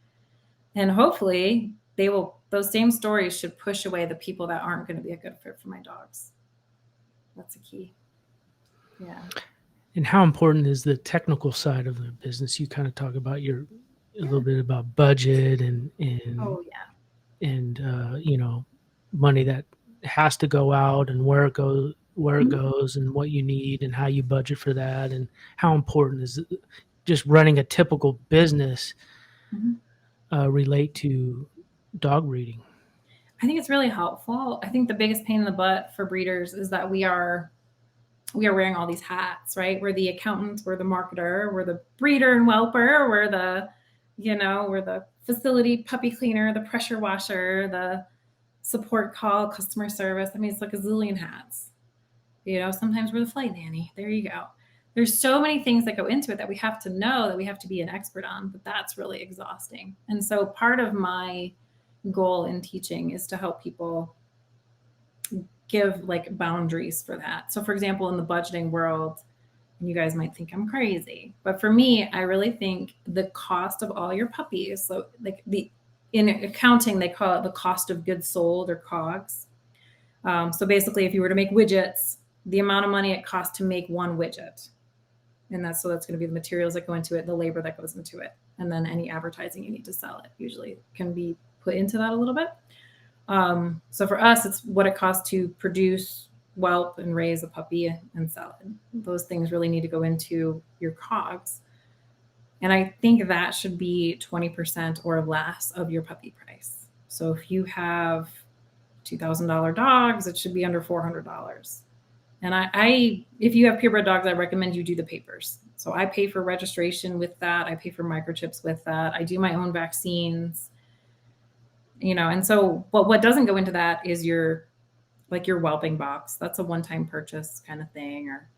And hopefully those same stories should push away the people that aren't going to be a good fit for my dogs. That's a key. Yeah. And how important is the technical side of the business? You kind of talk about a little bit about budget and oh yeah, and money that has to go out and where it goes and what you need and how you budget for that, and how important is just running a typical business relate to dog breeding? I think it's really helpful. I think the biggest pain in the butt for breeders is that we are wearing all these hats, right? We're the accountant, we're the marketer, we're the breeder and whelper, we're the facility puppy cleaner, the pressure washer, the support call, customer service. I mean, it's like a zillion hats. Sometimes we're the flight nanny. There you go. There's so many things that go into it that we have to know, that we have to be an expert on, but that's really exhausting. And so part of my goal in teaching is to help people give like boundaries for that. So for example, in the budgeting world, and you guys might think I'm crazy, but for me, I really think the cost of all your puppies, so like in accounting, they call it the cost of goods sold or COGS. So basically, if you were to make widgets, the amount of money it costs to make one widget. And that's going to be the materials that go into it, the labor that goes into it, and then any advertising you need to sell it usually can be put into that a little bit. So for us, it's what it costs to produce, whelp, and raise a puppy and sell it. Those things really need to go into your COGS. And I think that should be 20% or less of your puppy price. So if you have $2,000 dogs, it should be under $400. And if you have purebred dogs, I recommend you do the papers. So I pay for registration with that. I pay for microchips with that. I do my own vaccines, and so, but what doesn't go into that is your whelping box. That's a one-time purchase kind of thing, or,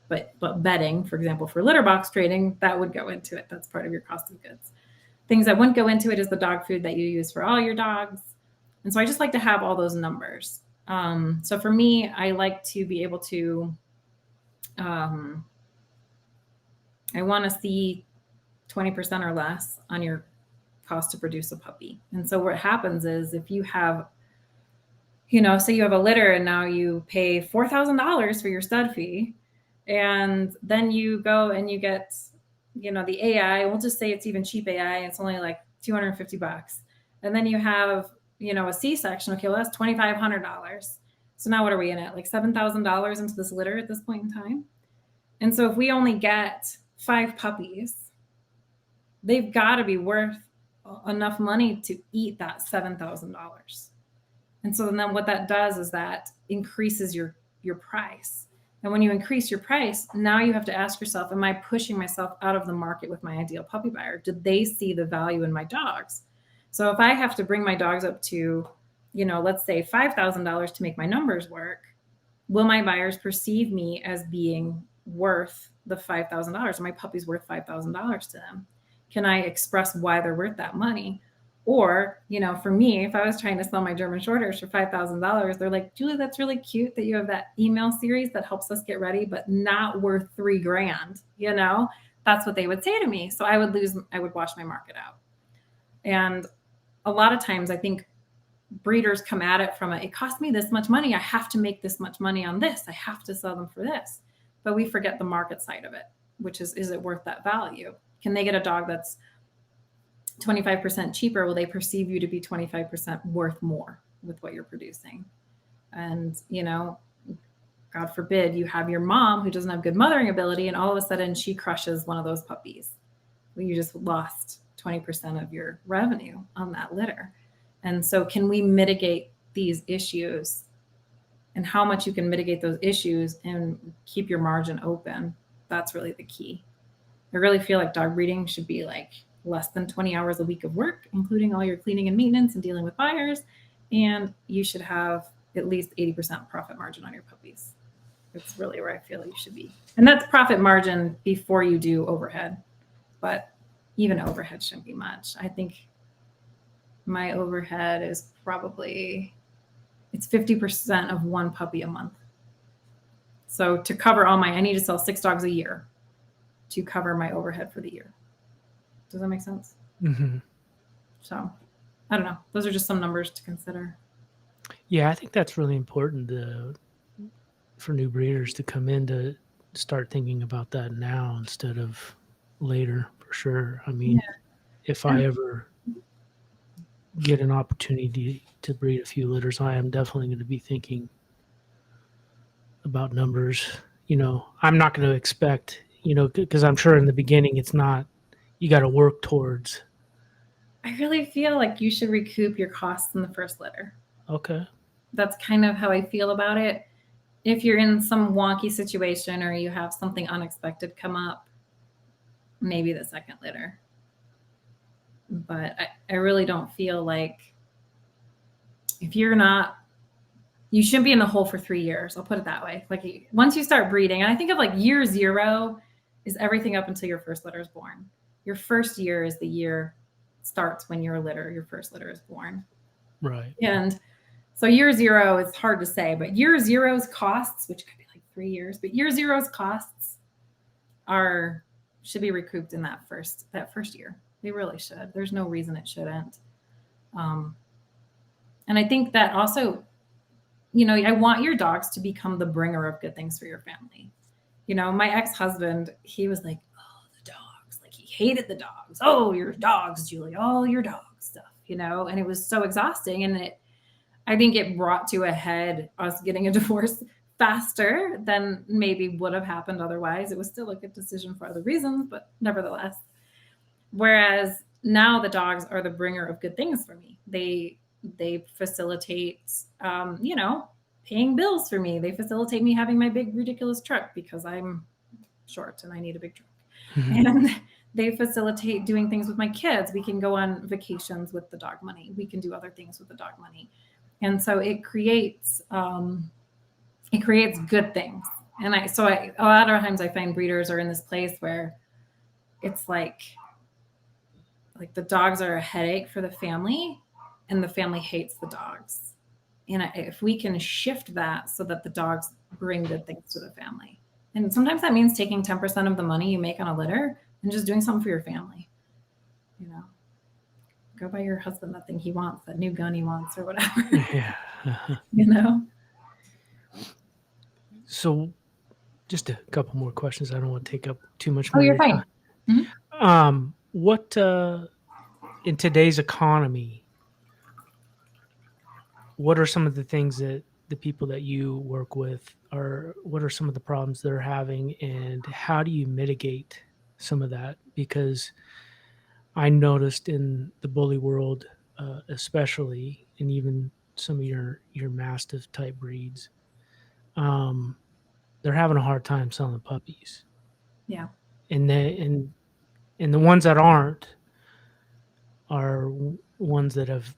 but bedding, for example, for litter box trading, that would go into it. That's part of your cost of goods. Things that wouldn't go into it is the dog food that you use for all your dogs. And so I just like to have all those numbers. So for me, I like to be able to, I want to see 20% or less on your cost to produce a puppy. And so what happens is if you have, say you have a litter and now you pay $4,000 for your stud fee, and then you go and you get, the AI, we'll just say it's even cheap AI, it's only like $250. And then you have, a C-section. Okay, well, that's $2,500. So now what are we in it? Like $7,000 into this litter at this point in time. And so if we only get 5 puppies, they've got to be worth enough money to eat that $7,000. And so then what that does is that increases your price. And when you increase your price, now you have to ask yourself, am I pushing myself out of the market with my ideal puppy buyer? Did they see the value in my dogs? So if I have to bring my dogs up to, let's say $5,000 to make my numbers work, will my buyers perceive me as being worth the $5,000? Are my puppies worth $5,000 to them? Can I express why they're worth that money? Or, for me, if I was trying to sell my German Shorters for $5,000, they're like, Julie, that's really cute that you have that email series that helps us get ready, but not worth $3,000. That's what they would say to me. So I would wash my market out. And a lot of times I think breeders come at it from it cost me this much money. I have to make this much money on this. I have to sell them for this. But we forget the market side of it, which is it worth that value? Can they get a dog that's 25% cheaper? Will they perceive you to be 25% worth more with what you're producing? And, God forbid you have your mom who doesn't have good mothering ability and all of a sudden she crushes one of those puppies. Well, you just lost 20% of your revenue on that litter. And so can we mitigate these issues, and how much you can mitigate those issues and keep your margin open? That's really the key. I really feel like dog breeding should be like less than 20 hours a week of work, including all your cleaning and maintenance and dealing with buyers. And you should have at least 80% profit margin on your puppies. It's really where I feel you should be. And that's profit margin before you do overhead. But even overhead shouldn't be much. I think my overhead is probably, it's 50% of one puppy a month. So to cover I need to sell 6 dogs a year to cover my overhead for the year. Does that make sense? Mm-hmm. So I don't know. Those are just some numbers to consider. Yeah, I think that's really important for new breeders to come in to start thinking about that now instead of later, for sure. I mean, if I ever get an opportunity to breed a few litters, I am definitely going to be thinking about numbers. I'm not going to expect, because I'm sure in the beginning it's not, you got to work towards. I really feel like you should recoup your costs in the first litter. Okay. That's kind of how I feel about it. If you're in some wonky situation or you have something unexpected come up, maybe the second litter. But I really don't feel like if you're not, you shouldn't be in the hole for 3 years. I'll put it that way. Like once you start breeding, and I think of like year 0 is everything up until your first litter is born. Your first year is the year starts when your first litter is born. Right. And so year 0 is hard to say, but year 0's costs, which could be like 3 years, but year 0's costs should be recouped in that first year. They really should. There's no reason it shouldn't. And I think that also, I want your dogs to become the bringer of good things for your family. My ex-husband, he was like, oh, the dogs. Like he hated the dogs. Oh, your dogs, Julie. Oh, your dog stuff, and it was so exhausting. And I think it brought to a head us getting a divorce faster than maybe would have happened otherwise. It was still a good decision for other reasons, but nevertheless. Whereas now the dogs are the bringer of good things for me. They facilitate, paying bills for me. They facilitate me having my big, ridiculous truck because I'm short and I need a big truck. Mm-hmm. And they facilitate doing things with my kids. We can go on vacations with the dog money. We can do other things with the dog money. And so it creates good things. And a lot of times I find breeders are in this place where it's like the dogs are a headache for the family and the family hates the dogs. And if we can shift that so that the dogs bring good things to the family. And sometimes that means taking 10% of the money you make on a litter and just doing something for your family. Go buy your husband that thing he wants, that new gun he wants or whatever. Yeah. So just a couple more questions. I don't want to take up too much more. Oh, you're fine. Mm-hmm. What in today's economy, what are some of the things that the people that you work with what are some of the problems they're having, and how do you mitigate some of that? Because I noticed in the bully world, especially, and even some of your Mastiff type breeds, they're having a hard time selling puppies. Yeah. And the ones that aren't are ones that have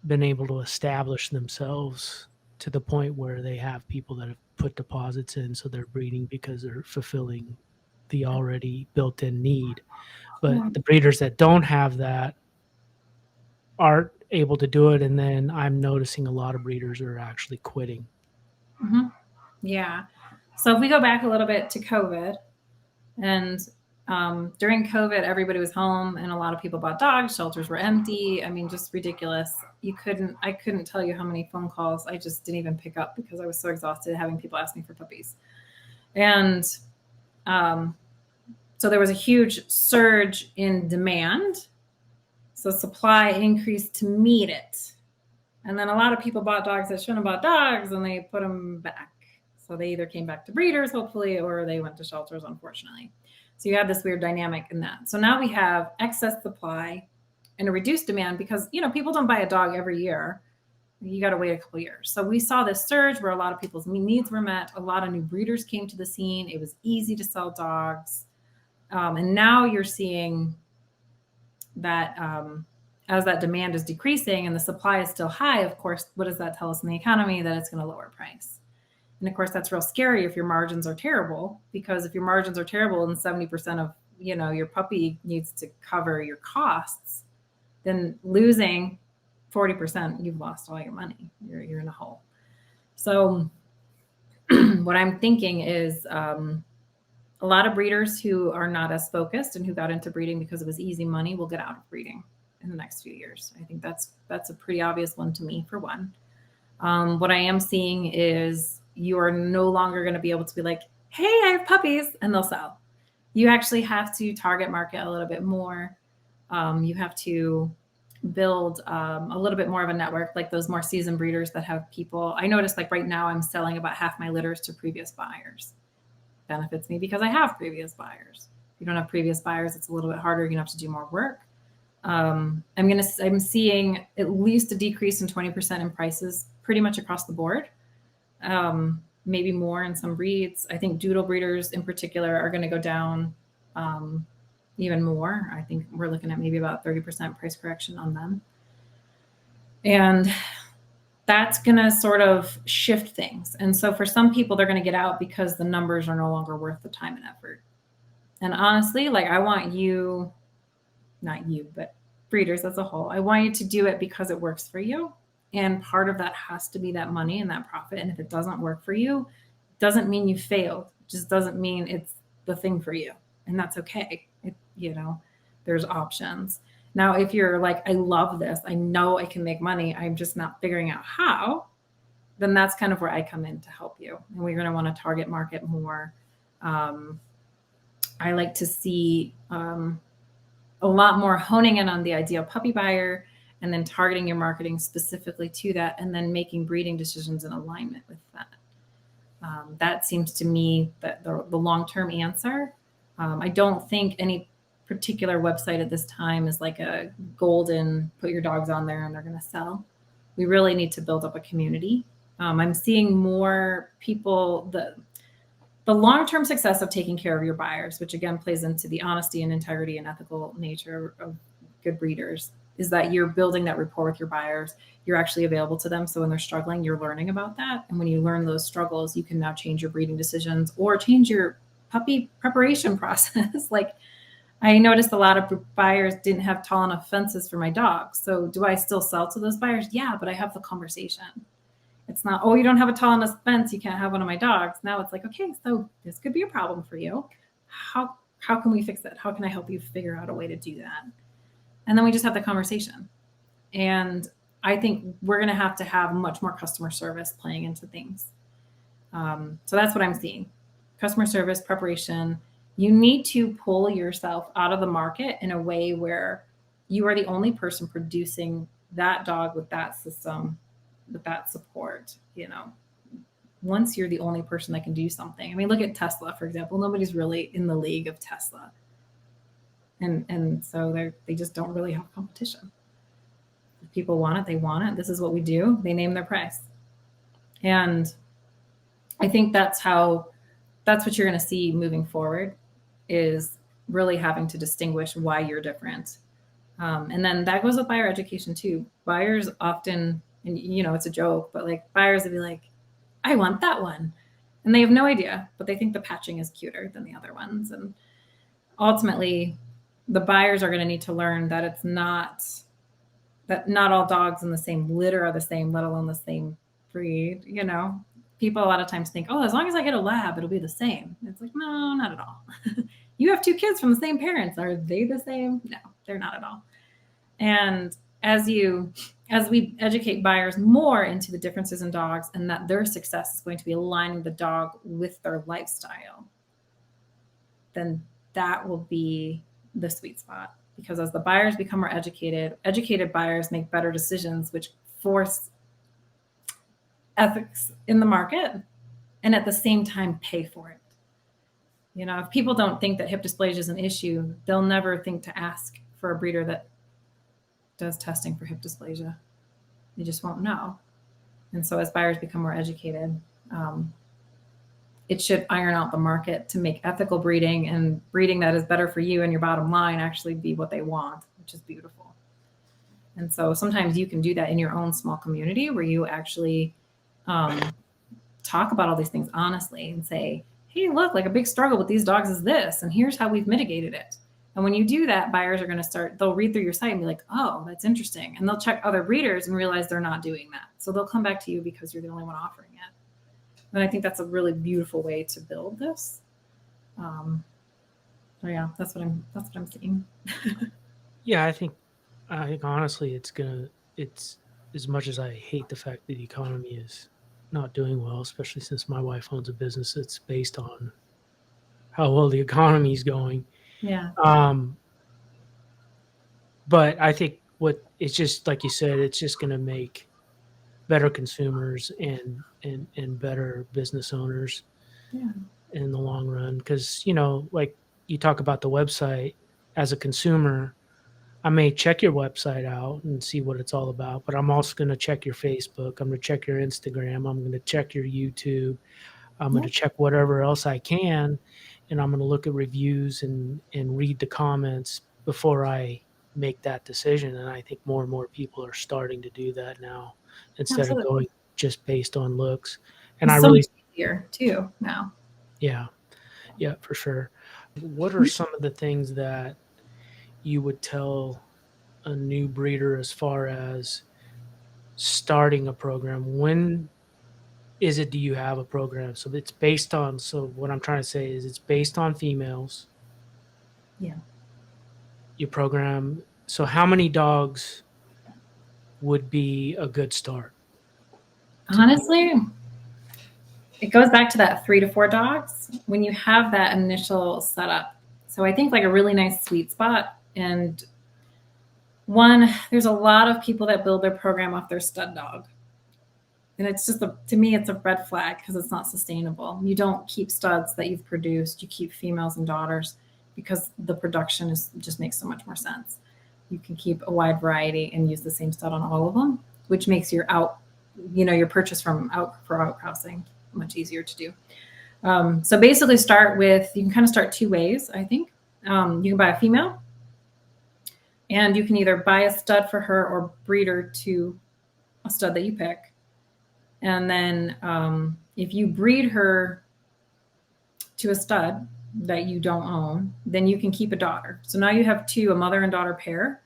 been able to establish themselves to the point where they have people that have put deposits in, so they're breeding because they're fulfilling the already built-in need. But Yeah. the breeders that don't have that aren't able to do it, and then I'm noticing a lot of breeders are actually quitting. Mm-hmm. Yeah. So if we go back a little bit to COVID, and during COVID, everybody was home and a lot of people bought dogs. Shelters were empty. I mean, just ridiculous. I couldn't tell you how many phone calls I just didn't even pick up because I was so exhausted having people ask me for puppies. And um, so there was a huge surge in demand. So supply increased to meet it. And then a lot of people bought dogs that shouldn't have bought dogs and they put them back. So they either came back to breeders, hopefully, or they went to shelters, unfortunately. So you have this weird dynamic in that. So now we have excess supply and a reduced demand because, people don't buy a dog every year. You got to wait a couple years. So we saw this surge where a lot of people's needs were met. A lot of new breeders came to the scene. It was easy to sell dogs. And now you're seeing that as that demand is decreasing and the supply is still high, of course, what does that tell us in the economy? That it's going to lower price. And of course, that's real scary if your margins are terrible, because if your margins are terrible and 70% of your puppy needs to cover your costs, then losing 40%, you've lost all your money. You're in a hole. So what I'm thinking is a lot of breeders who are not as focused and who got into breeding because it was easy money will get out of breeding in the next few years. I think that's a pretty obvious one to me, for one. What I am seeing is you are no longer going to be able to be like, hey, I have puppies, and they'll sell. You actually have to target market a little bit more. You have to build a little bit more of a network, like those more seasoned breeders that have people. I noticed like right now I'm selling about half my litters to previous buyers. Benefits me because I have previous buyers. If you don't have previous buyers, it's a little bit harder. You're gonna have to do more work. I'm seeing at least a decrease in 20% in prices pretty much across the board. Maybe more in some breeds. I think doodle breeders in particular are going to go down even more. I think we're looking at maybe about 30% price correction on them. And that's going to sort of shift things. And so for some people, they're going to get out because the numbers are no longer worth the time and effort. And honestly, like I want you, not you, but breeders as a whole, I want you to do it because it works for you. And part of that has to be that money and that profit. And if it doesn't work for you, it doesn't mean you failed. It just doesn't mean it's the thing for you. And that's okay. There's options. Now, if you're like, I love this, I know I can make money, I'm just not figuring out how, then that's kind of where I come in to help you. And we're going to want to target market more. I like to see a lot more honing in on the ideal puppy buyer and then targeting your marketing specifically to that and then making breeding decisions in alignment with that. That seems to me that the long-term answer. I don't think any particular website at this time is like a golden, put your dogs on there and they're going to sell. We really need to build up a community. I'm seeing more people, the long-term success of taking care of your buyers, which again plays into the honesty and integrity and ethical nature of good breeders, is that you're building that rapport with your buyers. You're actually available to them. So when they're struggling, you're learning about that. And when you learn those struggles, you can now change your breeding decisions or change your puppy preparation process. Like I noticed a lot of buyers didn't have tall enough fences for my dogs. So do I still sell to those buyers? Yeah, but I have the conversation. It's not, oh, you don't have a tall enough fence, you can't have one of my dogs. Now it's like, okay, so this could be a problem for you. How can we fix it? How can I help you figure out a way to do that? And then we just have the conversation. And I think we're going to have much more customer service playing into things. So that's what I'm seeing. Customer service, preparation. You need to pull yourself out of the market in a way where you are the only person producing that dog with that system, with that support. Once you're the only person that can do something. I mean, look at Tesla, for example. Nobody's really in the league of Tesla. And so they just don't really have competition. If people want it, they want it. This is what we do. They name their price. And I think that's how that's what you're going to see moving forward, is really having to distinguish why you're different. And then that goes with buyer education too. Buyers often, and it's a joke, but like buyers will be like, I want that one. And they have no idea, but they think the patching is cuter than the other ones. And ultimately, the buyers are going to need to learn that it's not, that not all dogs in the same litter are the same, let alone the same breed. People a lot of times think, oh, as long as I get a lab, it'll be the same. It's like, no, not at all. You have two kids from the same parents. Are they the same? No, they're not at all. And as we educate buyers more into the differences in dogs and that their success is going to be aligning the dog with their lifestyle, then that will be the sweet spot. Because as the buyers become more educated buyers make better decisions, which force ethics in the market and at the same time pay for it. If people don't think that hip dysplasia is an issue, they'll never think to ask for a breeder that does testing for hip dysplasia. They just won't know. And so as buyers become more educated, it should iron out the market to make ethical breeding and breeding that is better for you and your bottom line actually be what they want, which is beautiful. And so sometimes you can do that in your own small community where you actually talk about all these things honestly and say, hey, look, like a big struggle with these dogs is this, and here's how we've mitigated it. And when you do that, buyers are going to they'll read through your site and be like, oh, that's interesting. And they'll check other breeders and realize they're not doing that. So they'll come back to you because you're the only one offering it. And I think that's a really beautiful way to build this. So yeah, that's what I'm seeing. Yeah, I think honestly, it's as much as I hate the fact that the economy is not doing well, especially since my wife owns a business that's based on how well the economy is going. Yeah, But I think what it's just like you said, it's just going to make better consumers and better business owners yeah, in the long run. Because like you talk about the website, as a consumer, I may check your website out and see what it's all about, but I'm also going to check your Facebook. I'm going to check your Instagram. I'm going to check your YouTube. I'm going yeah, to check whatever else I can, and I'm going to look at reviews and read the comments before I make that decision. And I think more and more people are starting to do that now instead of absolutely. going just based on looks. And I It's so really, much easier too now. yeah, yeah, for sure. What are some of the things that you would tell a new breeder as far as starting a program? When is it do you have a program? So it's based on, so what I'm trying to say is it's based on females. Yeah. You program, so how many dogs would be a good start to do? Honestly, it goes back to that 3 to 4 dogs when you have that initial setup. So I think like a really nice sweet spot. And there's a lot of people that build their program off their stud dog. And it's just to me, it's a red flag because it's not sustainable. You don't keep studs that you've produced. You keep females and daughters because the production just makes so much more sense. You can keep a wide variety and use the same stud on all of them, which makes your purchase from outcrossing much easier to do. So basically you can kind of start 2 ways, I think. You can buy a female and you can either buy a stud for her or breed her to a stud that you pick. And then if you breed her to a stud that you don't own, then you can keep a daughter. So now you have a mother and daughter pair.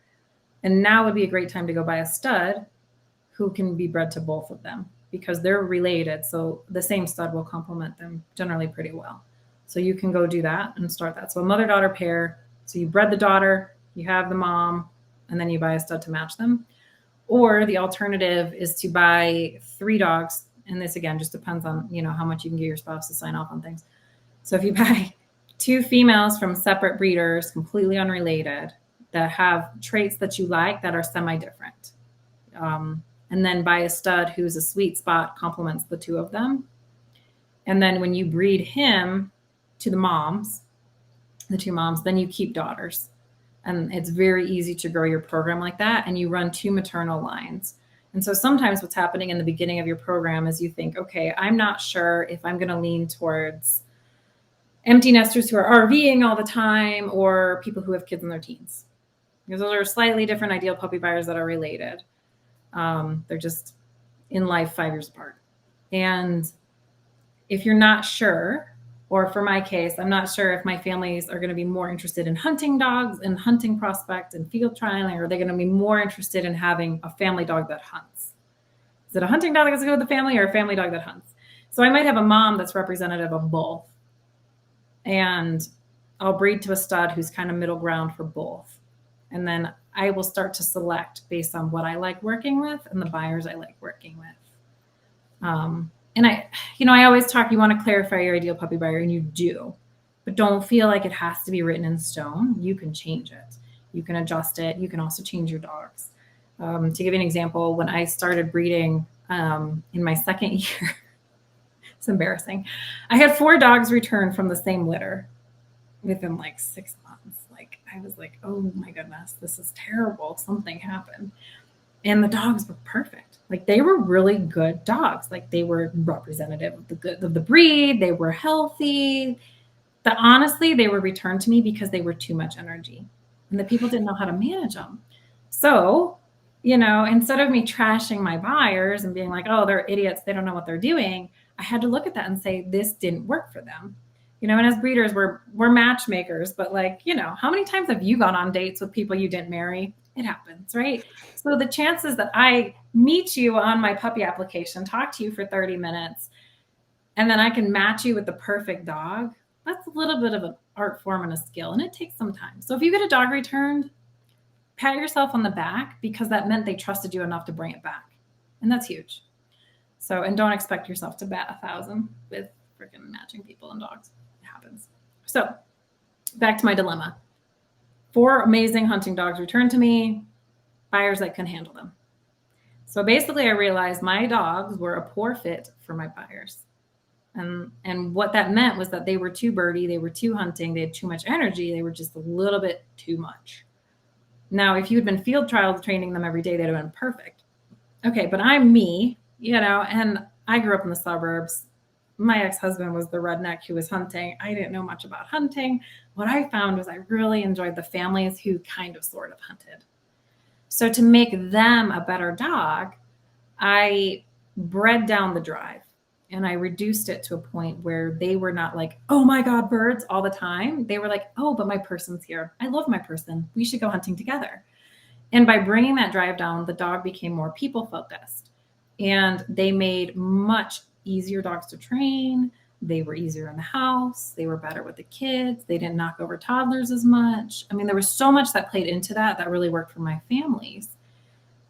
And now would be a great time to go buy a stud who can be bred to both of them because they're related. So the same stud will complement them generally pretty well. So you can go do that and start that. So a mother-daughter pair. So you bred the daughter, you have the mom, and then you buy a stud to match them. Or the alternative is to buy 3 dogs. And this, again, just depends on, how much you can get your spouse to sign off on things. So if you buy 2 females from separate breeders, completely unrelated, that have traits that you like that are semi-different. And then buy a stud who's a sweet spot, complements the 2 of them. And then when you breed him to the 2 moms, then you keep daughters. And it's very easy to grow your program like that. And you run 2 maternal lines. And so sometimes what's happening in the beginning of your program is you think, okay, I'm not sure if I'm going to lean towards empty nesters who are RVing all the time, or people who have kids in their teens. Because those are slightly different ideal puppy buyers that are related. They're just in life 5 years apart. And if you're not sure, or for my case, I'm not sure if my families are going to be more interested in hunting dogs and hunting prospect and field trialing, or are they going to be more interested in having a family dog that hunts? Is it a hunting dog that's going to go with the family, or a family dog that hunts? So I might have a mom that's representative of both. And I'll breed to a stud who's kind of middle ground for both. And then I will start to select based on what I like working with and the buyers I like working with. And I always talk, you want to clarify your ideal puppy buyer, and you do, but don't feel like it has to be written in stone. You can change it. You can adjust it. You can also change your dogs. To give you an example, when I started breeding in my second year, it's embarrassing. I had 4 dogs return from the same litter within like 6 months. Like, I was like, oh my goodness, this is terrible. Something happened. And the dogs were perfect. Like, they were really good dogs. Like, they were representative of the breed. They were healthy. Honestly, they were returned to me because they were too much energy, and the people didn't know how to manage them. So, instead of me trashing my buyers and being like, oh, they're idiots, they don't know what they're doing, I had to look at that and say, this didn't work for them. And as breeders, we're matchmakers, but how many times have you gone on dates with people you didn't marry? It happens, right? So the chances that I meet you on my puppy application, talk to you for 30 minutes, and then I can match you with the perfect dog, that's a little bit of an art form and a skill, and it takes some time. So if you get a dog returned, pat yourself on the back, because that meant they trusted you enough to bring it back. And that's huge. So, and don't expect yourself to bat 1,000 with freaking matching people and dogs. It happens. So back to my dilemma. 4 amazing hunting dogs returned to me, buyers that can handle them. So basically I realized my dogs were a poor fit for my buyers. And what that meant was that they were too birdy, they were too hunting, they had too much energy, they were just a little bit too much. Now, if you had been field trial training them every day, they'd have been perfect. Okay, but I'm me, and I grew up in the suburbs. My ex-husband was the redneck who was hunting. I didn't know much about hunting. What I found was I really enjoyed the families who kind of sort of hunted. So to make them a better dog, I bred down the drive, and I reduced it to a point where they were not like, oh my God, birds all the time. They were like, oh, but my person's here. I love my person. We should go hunting together. And by bringing that drive down, the dog became more people focused, and they made much easier dogs to train. They were easier in the house. They were better with the kids. They didn't knock over toddlers as much. I mean, there was so much that played into that really worked for my families.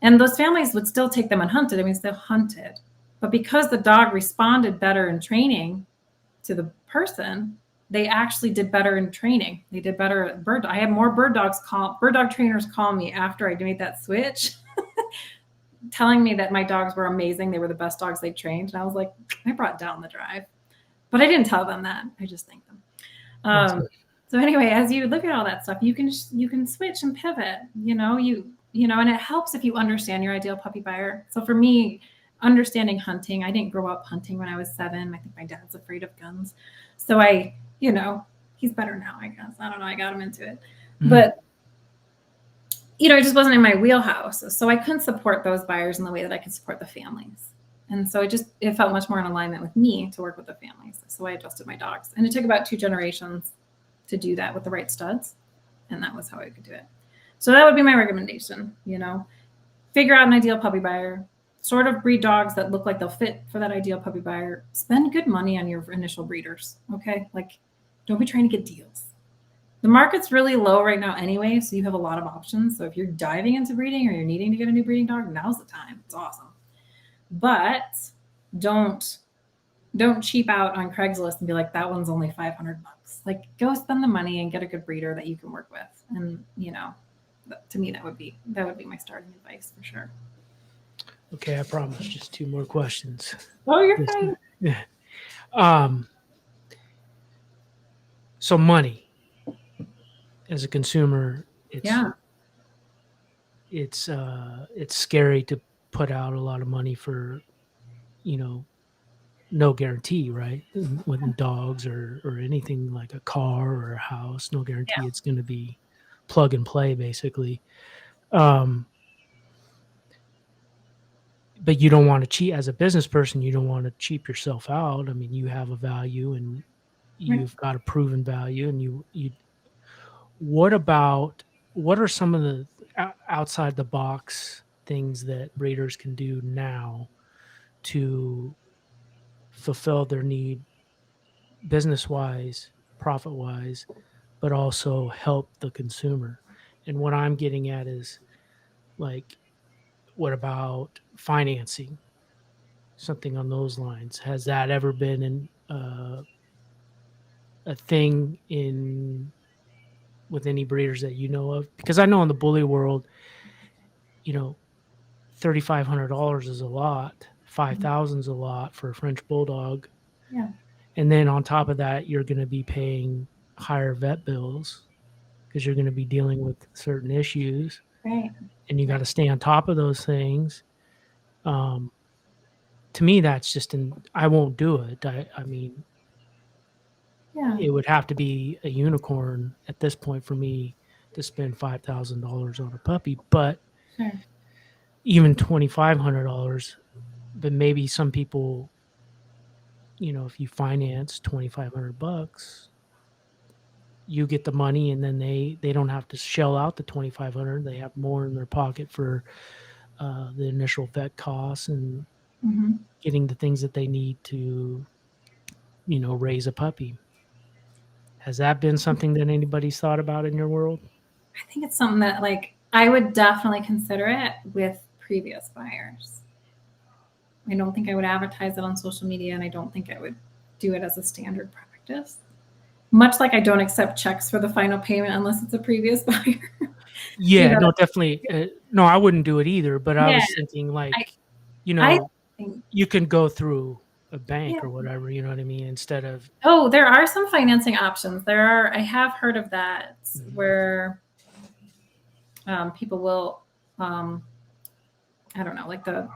And those families would still take them and hunted. I mean, still hunted. But because the dog responded better in training to the person, they actually did better in training. They did better at bird. I had more bird dog trainers call me after I made that switch, telling me that my dogs were amazing. They were the best dogs they trained. And I was like, I brought down the drive. But I didn't tell them that. I just thanked them. So anyway, as you look at all that stuff, you can switch and pivot, and it helps if you understand your ideal puppy buyer. So for me, understanding hunting, I didn't grow up hunting when I was 7. I think my dad's afraid of guns. So he's better now, I guess. I don't know. I got him into it. Mm-hmm. But, it just wasn't in my wheelhouse. So I couldn't support those buyers in the way that I could support the families. And so it felt much more in alignment with me to work with the families. So I adjusted my dogs. And it took about 2 generations to do that with the right studs. And that was how I could do it. So that would be my recommendation, figure out an ideal puppy buyer, sort of breed dogs that look like they'll fit for that ideal puppy buyer. Spend good money on your initial breeders, okay? Don't be trying to get deals. The market's really low right now anyway, so you have a lot of options. So if you're diving into breeding or you're needing to get a new breeding dog, now's the time. It's awesome. But don't cheap out on Craigslist and be like, that one's only $500. Go spend the money and get a good breeder that you can work with. And, to me, that would be my starting advice for sure. Okay, I promise. Just 2 more questions. Oh, you're fine. Yeah. So money, as a consumer, it's scary to put out a lot of money for, no guarantee, right? With dogs or anything like a car or a house, no Yeah. guarantee it's going to be plug and play, basically. Um, but you don't want to cheat as a business person. You don't want to cheap yourself out. I mean, you have a value and Right. you've got a proven value, and you. What about what are some of the outside the box things that breeders can do now to fulfill their need business wise, profit wise, but also help the consumer? And what I'm getting at is like, what about financing? Something on those lines. Has that ever been a thing in with any breeders that you know of? Because I know in the bully world, you know, $3,500 is a lot. Mhm. 5,000 is a lot for a French bulldog, Yeah. and then on top of that, you're going to be paying higher vet bills because you're going to be dealing with certain issues, Right. and you got Right. to stay on top of those things. Um, to me, that's just I won't do it. I mean, Yeah. it would have to be a unicorn at this point for me to spend $5,000 on a puppy, but Sure. even $2,500. But maybe some people, if you finance 2,500 bucks, you get the money, and then they don't have to shell out the 2,500. They have more in their pocket for the initial vet costs and Hmm. getting the things that they need to, raise a puppy. Has that been something that anybody's thought about in your world? I think it's something that like I would definitely consider it with previous buyers. I don't think I would advertise it on social media, and I don't think I would do it as a standard practice. Much like I don't accept checks for the final payment unless it's a previous buyer. you Yeah, know, no, definitely. No, I wouldn't do it either. But I yeah, was thinking, I, like, I think, you can go through a yeah. bank or whatever. You know what I mean? Instead of, Oh, there are some financing options. I have heard of that Mhm. where people will, um, I don't know, like the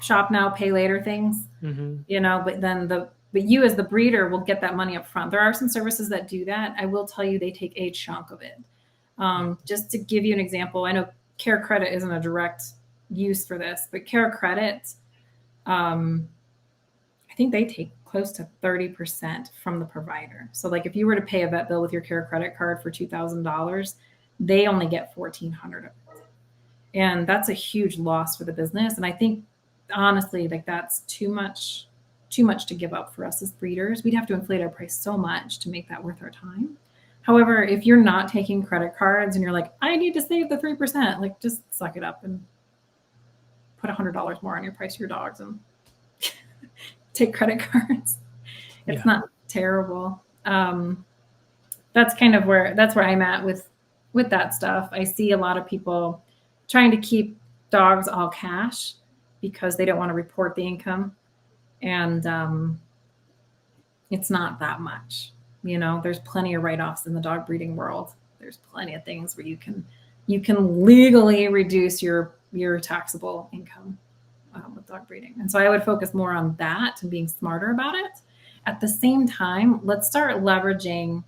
shop now, pay later things, Mhm. but then but you as the breeder will get that money up front. There are some services that do that. I will tell you they take a chunk of it. Yeah. Just to give you an example, I know Care Credit isn't a direct use for this, but Care Credit, um, I think they take close to 30% from the provider. So like if you were to pay a vet bill with your Care Credit card for $2,000, they only get 1,400 of it. And that's a huge loss for the business. And I think honestly, like that's too much to give up for us as breeders. We'd have to inflate our price so much to make that worth our time. However, if you're not taking credit cards and you're like, I need to save the 3%, like just suck it up and put $100 more on your price of your dogs and take credit cards. It's Yeah. not terrible. That's where I'm at with that stuff. I see a lot of people trying to keep dogs all cash because they don't want to report the income, and it's not that much. There's plenty of write-offs in the dog breeding world. There's plenty of things where you can legally reduce your taxable income with dog breeding. And so I would focus more on that and being smarter about it. At the same time, let's start leveraging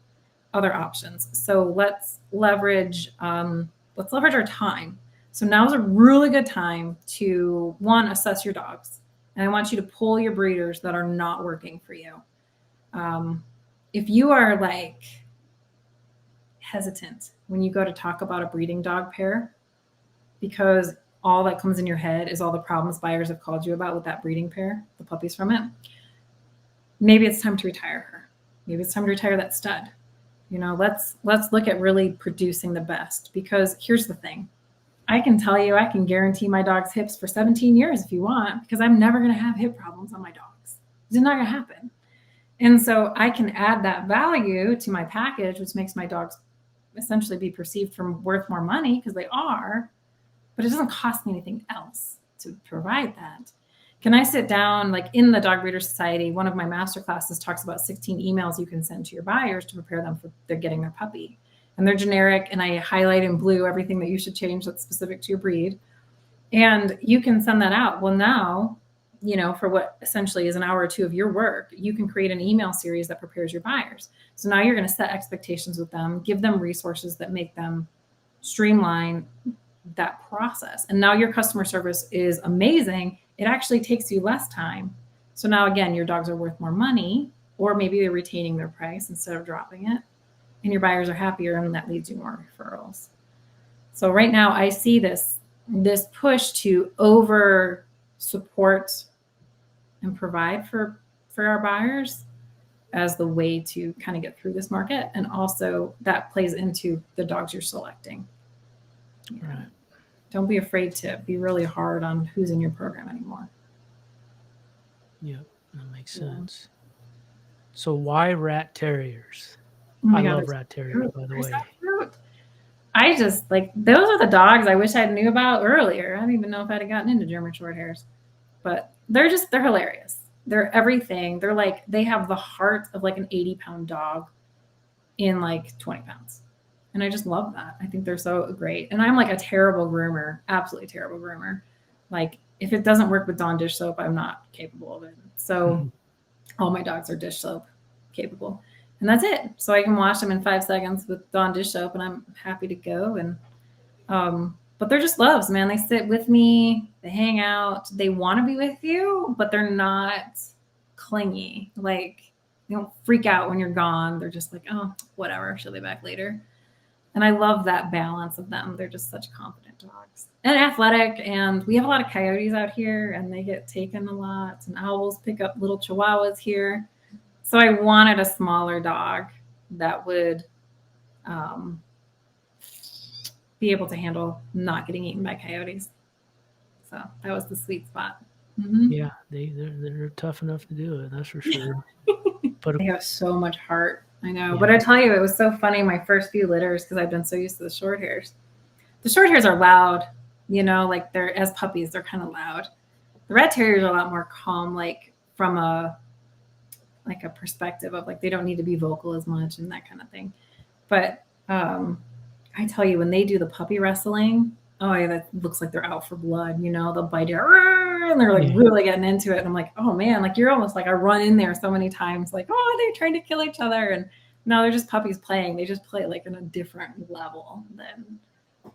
other options. So let's leverage our time. So now is a really good time to one assess your dogs, and I want you to pull your breeders that are not working for you. Um, if you are like hesitant when you go to talk about a breeding dog pair because all that comes in your head is all the problems buyers have called you about with that breeding pair, the puppies from it, maybe it's time to retire her. Maybe it's time to retire that stud. Let's look at really producing the best, because here's the thing. I can tell you, I can guarantee my dog's hips for 17 years if you want, because I'm never going to have hip problems on my dogs. It's not going to happen. And so I can add that value to my package, which makes my dogs essentially be perceived from worth more money, because they are, but it doesn't cost me anything else to provide that. Can I sit down, like in the Dog Breeder Society, one of my master classes talks about 16 emails you can send to your buyers to prepare them for they're getting their puppy. And they're generic, and I highlight in blue everything that you should change that's specific to your breed. And you can send that out. Well, now for what essentially is an hour or two of your work, you can create an email series that prepares your buyers. So now you're going to set expectations with them, give them resources that make them streamline that process. And now your customer service is amazing. It actually takes you less time. So now, again, your dogs are worth more money, or maybe they're retaining their price instead of dropping it. And your buyers are happier, and that leads you more referrals. So right now I see this push to over support and provide for our buyers as the way to kind of get through this market. And also that plays into the dogs you're selecting. Right. Don't be afraid to be really hard on who's in your program anymore. Yep, that makes sense. So why rat terriers? Oh my I God, love rat terriers, by the they're so way. cute. I just like, those are the dogs I wish I knew about earlier. I don't even know if I'd have gotten into German short hairs, but they're hilarious. They're everything. They're like, they have the heart of like an 80-pound dog in like 20 pounds. And I just love that. I think they're so great. And I'm like a terrible groomer, absolutely terrible groomer. Like if it doesn't work with Dawn dish soap, I'm not capable of it. So all my dogs are dish soap capable. And that's it. So I can wash them in 5 seconds with Dawn dish soap and I'm happy to go. And but they're just loves, man. They sit with me, they hang out, they want to be with you, but they're not clingy. Like they don't freak out when you're gone. They're just like, oh, whatever, she'll be back later. And I love that balance of them. They're just such confident dogs and athletic. And we have a lot of coyotes out here and they get taken a lot. And owls pick up little chihuahuas here. So I wanted a smaller dog that would be able to handle not getting eaten by coyotes. So that was the sweet spot. Mm-hmm. Yeah, they're tough enough to do it. That's for sure. But they have so much heart. I know. Yeah. But I tell you, it was so funny my first few litters because I've been so used to the short hairs. The short hairs are loud, like they're as puppies, they're kind of loud. The rat terriers are a lot more calm, like from a perspective of like they don't need to be vocal as much and that kind of thing. But I tell you, when they do the puppy wrestling, oh yeah, that looks like they're out for blood. They'll bite you and they're like really getting into it. And I'm like, oh man, like you're almost like I run in there so many times, like, oh, they're trying to kill each other. And no, they're just puppies playing. They just play like in a different level than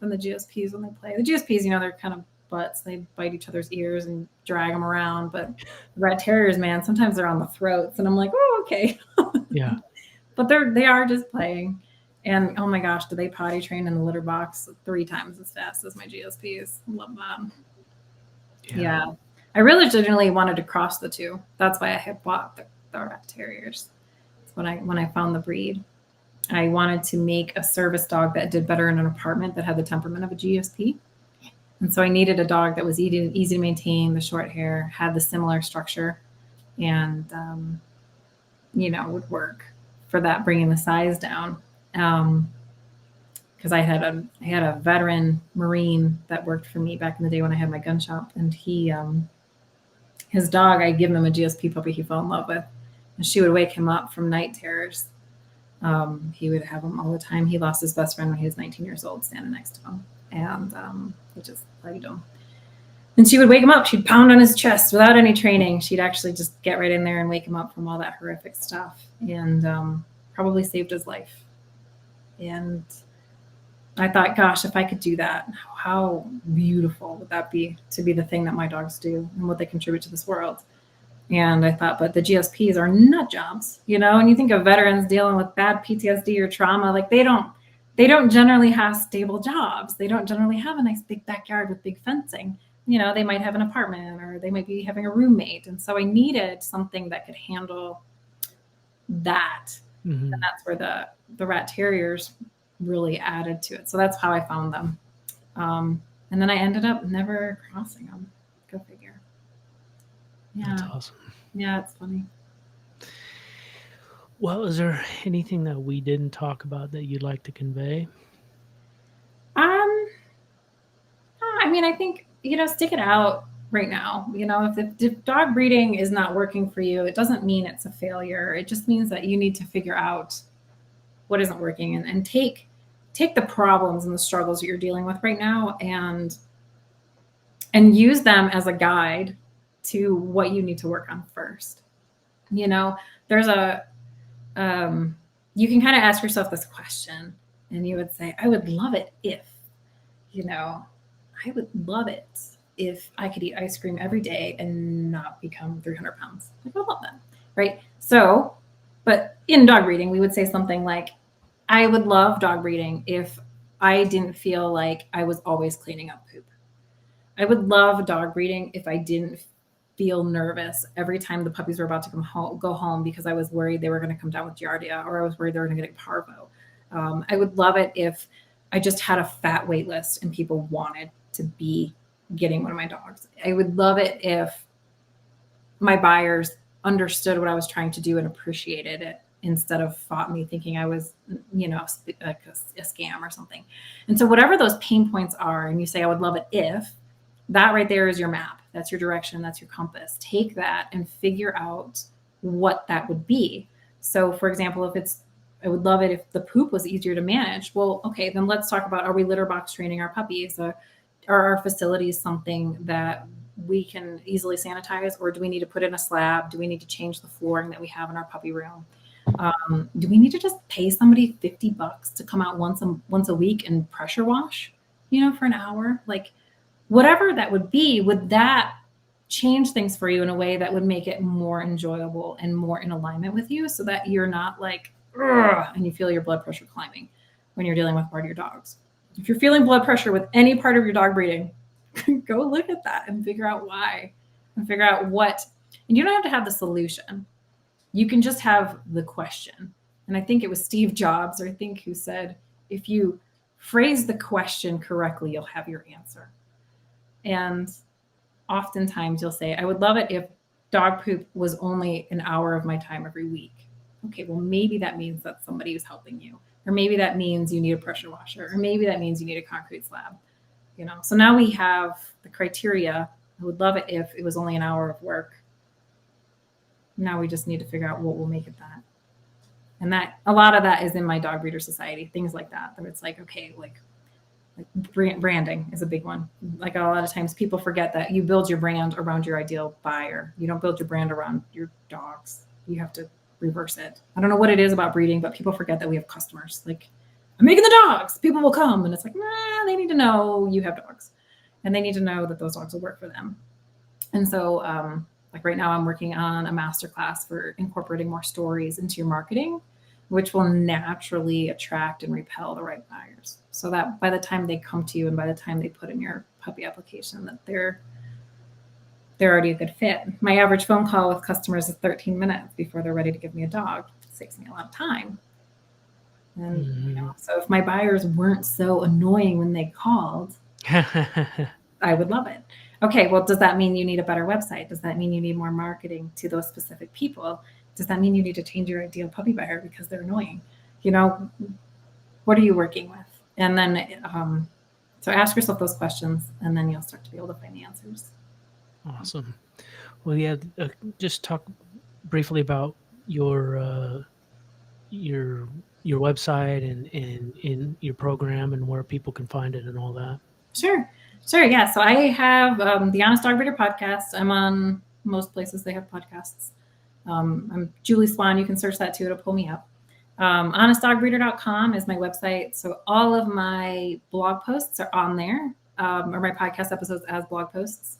the GSPs when they play. The GSPs, they're kind of butts. They bite each other's ears and drag them around. But rat terriers, man, sometimes they're on the throats. And I'm like, oh, okay. Yeah. But they are just playing. And oh my gosh, do they potty train in the litter box 3 times as fast as my GSPs? Love them. Yeah. I really genuinely wanted to cross the two. That's why I had bought the rat terriers. When I found the breed, I wanted to make a service dog that did better in an apartment that had the temperament of a GSP. And so I needed a dog that was easy to maintain, the short hair, had the similar structure, and would work for that, bringing the size down. Because I had a veteran Marine that worked for me back in the day when I had my gun shop, and his dog, I give him a GSP puppy he fell in love with, and she would wake him up from night terrors. He would have them all the time. He lost his best friend when he was 19 years old, standing next to him, and it just plagued him. And she would wake him up. She'd pound on his chest without any training. She'd actually just get right in there and wake him up from all that horrific stuff, and probably saved his life. And I thought, gosh, if I could do that, how beautiful would that be to be the thing that my dogs do and what they contribute to this world. And I thought, but the GSPs are nut jobs, and you think of veterans dealing with bad PTSD or trauma, like they don't generally have stable jobs. They don't generally have a nice big backyard with big fencing. They might have an apartment or they might be having a roommate. And so I needed something that could handle that. Mm-hmm. And that's where the rat terriers really added to it. So that's how I found them. And then I ended up never crossing them. Go figure. Yeah. That's awesome. Yeah, it's funny. Well, is there anything that we didn't talk about that you'd like to convey? I think, stick it out right now. If dog breeding is not working for you, it doesn't mean it's a failure. It just means that you need to figure out what isn't working and take the problems and the struggles that you're dealing with right now and use them as a guide to what you need to work on first. You know, there's you can kind of ask yourself this question, and you would say, I would love it if, you know, I would love it if I could eat ice cream every day and not become 300 pounds. Like, I love that. Right. So, but in dog breeding, we would say something like, I would love dog breeding if I didn't feel like I was always cleaning up poop. I would love dog breeding if I didn't feel nervous every time the puppies were about to go home because I was worried they were going to come down with giardia, or I was worried they were going to get parvo. I would love it if I just had a fat wait list and people wanted to be getting one of my dogs. I would love it if my buyers understood what I was trying to do and appreciated it instead of fought me thinking I was, you know, like a scam or something. And so whatever those pain points are, and you say, I would love it if, that right there is your map. That's your direction. That's your compass. Take that and figure out what that would be. So for example, if it's, I would love it if the poop was easier to manage. Well, okay, then let's talk about, are we litter box training our puppies? Are our facilities something that we can easily sanitize, or do we need to put in a slab? Do we need to change the flooring that we have in our puppy room? Do we need to just pay somebody $50 to come out once a week and pressure wash, you know, for an hour? Like, whatever that would be, would that change things for you in a way that would make it more enjoyable and more in alignment with you, so that you're not like, ugh, and you feel your blood pressure climbing when you're dealing with part of your dogs? If you're feeling blood pressure with any part of your dog breeding, go look at that and figure out why, and figure out what, and you don't have to have the solution. You can just have the question. And I think it was Steve Jobs, or I think, who said, if you phrase the question correctly, you'll have your answer. And oftentimes you'll say, I would love it if dog poop was only an hour of my time every week. Okay, well, maybe that means that somebody is helping you, or maybe that means you need a pressure washer, or maybe that means you need a concrete slab. You know, so now we have the criteria. I would love it if it was only an hour of work. Now we just need to figure out what will make it that. And that, a lot of that is in my dog breeder society, things like that, that it's like, okay, like branding is a big one. Like, a lot of times people forget that you build your brand around your ideal buyer. You don't build your brand around your dogs. You have to reverse it. I don't know what it is about breeding, but people forget that we have customers. Like, I'm making the dogs, people will come. And it's like, nah, they need to know you have dogs, and they need to know that those dogs will work for them. And so, like right now I'm working on a masterclass for incorporating more stories into your marketing, which will naturally attract and repel the right buyers, so that by the time they come to you and by the time they put in your puppy application, that they're already a good fit. My average phone call with customers is 13 minutes before they're ready to give me a dog. It takes me a lot of time. And you know, so if my buyers weren't so annoying when they called, I would love it. Okay, well, does that mean you need a better website? Does that mean you need more marketing to those specific people? Does that mean you need to change your ideal puppy buyer because they're annoying? You know, what are you working with? And then, so ask yourself those questions, and then you'll start to be able to find the answers. Awesome. Well, yeah, just talk briefly about your website and in your program, and where people can find it and all that. Sure. Yeah. So I have the Honest Dog Breeder podcast. I'm on most places they have podcasts. I'm Julie Swan. You can search that too. It'll pull me up. HonestDogBreeder.com is my website. So all of my blog posts are on there, or my podcast episodes as blog posts.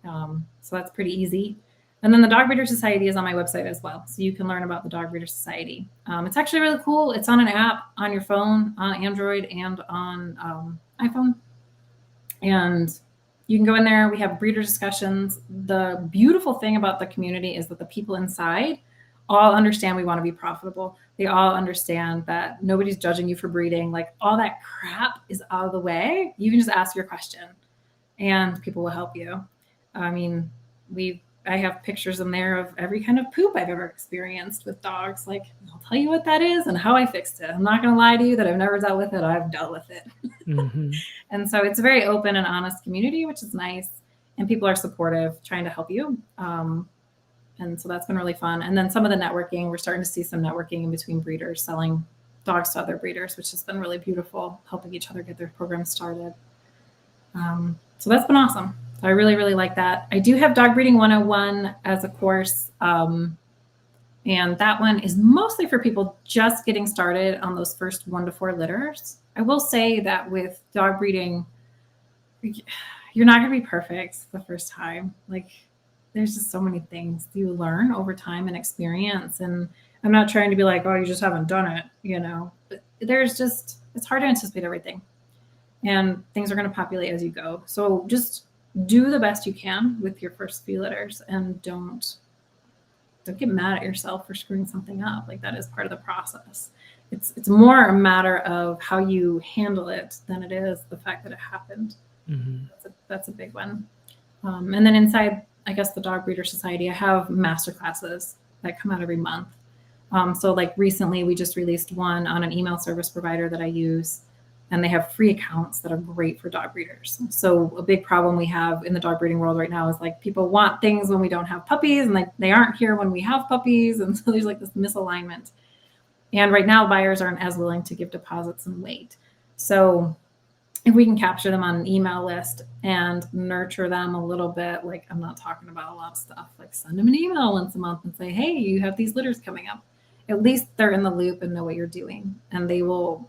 So that's pretty easy. And then the Dog Breeder Society is on my website as well. So you can learn about the Dog Breeder Society. It's actually really cool. It's on an app on your phone, on Android and on iPhone. And you can go in there. We have breeder discussions. The beautiful thing about the community is that the people inside all understand we want to be profitable. They all understand that nobody's judging you for breeding. Like, all that crap is out of the way. You can just ask your question and people will help you. I mean, I have pictures in there of every kind of poop I've ever experienced with dogs. Like, I'll tell you what that is and how I fixed it. I'm not going to lie to you that I've never dealt with it. I've dealt with it. Mm-hmm. And so it's a very open and honest community, which is nice. And people are supportive, trying to help you. And so that's been really fun. And then some of the networking, we're starting to see some networking in between breeders, selling dogs to other breeders, which has been really beautiful, helping each other get their programs started. So that's been awesome. I really, really like that. I do have Dog Breeding 101 as a course. And that one is mostly for people just getting started on those first 1 to 4 litters. I will say that with dog breeding, you're not going to be perfect the first time. Like, there's just so many things you learn over time and experience. And I'm not trying to be like, oh, you just haven't done it, But there's just, it's hard to anticipate everything. And things are going to populate as you go. So just do the best you can with your first few litters, and don't get mad at yourself for screwing something up. Like, that is part of the process. It's more a matter of how you handle it than it is the fact that it happened. Mm-hmm. That's a big one. And then inside, I guess, the Dog Breeder Society, I have master classes that come out every month. So like recently we just released one on an email service provider that I use, and they have free accounts that are great for dog breeders. So a big problem we have in the dog breeding world right now is like, people want things when we don't have puppies, and like they aren't here when we have puppies. And so there's like this misalignment. And right now buyers aren't as willing to give deposits and wait. So if we can capture them on an email list and nurture them a little bit, like, I'm not talking about a lot of stuff, like send them an email once a month and say, hey, you have these litters coming up. At least they're in the loop and know what you're doing. And they will,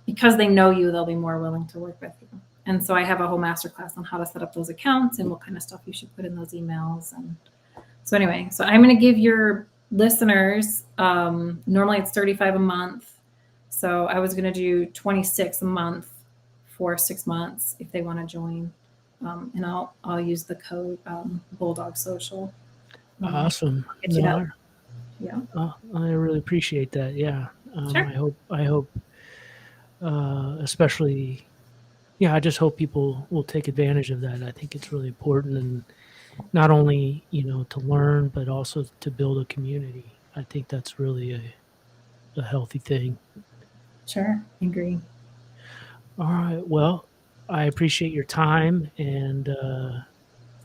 because they know you, they'll be more willing to work with you. And so I have a whole masterclass on how to set up those accounts and what kind of stuff you should put in those emails. And so anyway, so I'm going to give your listeners, normally it's $35 a month. So I was going to do $26 a month for 6 months if they want to join. And I'll use the code Bulldog Social. Awesome. Get you that. Yeah. I really appreciate that. Yeah. Sure. I hope, especially, I just hope people will take advantage of that. I think it's really important, and not only, to learn, but also to build a community. I think that's really a healthy thing. Sure. I agree. All right. Well, I appreciate your time, and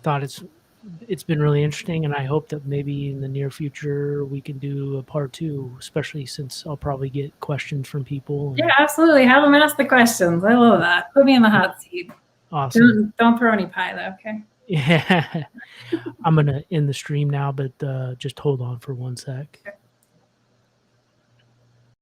thought it's been really interesting, and I hope that maybe in the near future we can do a part 2, especially since I'll probably get questions from people. Yeah, absolutely. Have them ask the questions. I love that. Put me in the hot seat. Awesome. Don't throw any pie though, okay? Yeah. I'm going to end the stream now, but just hold on for 1 sec. Okay.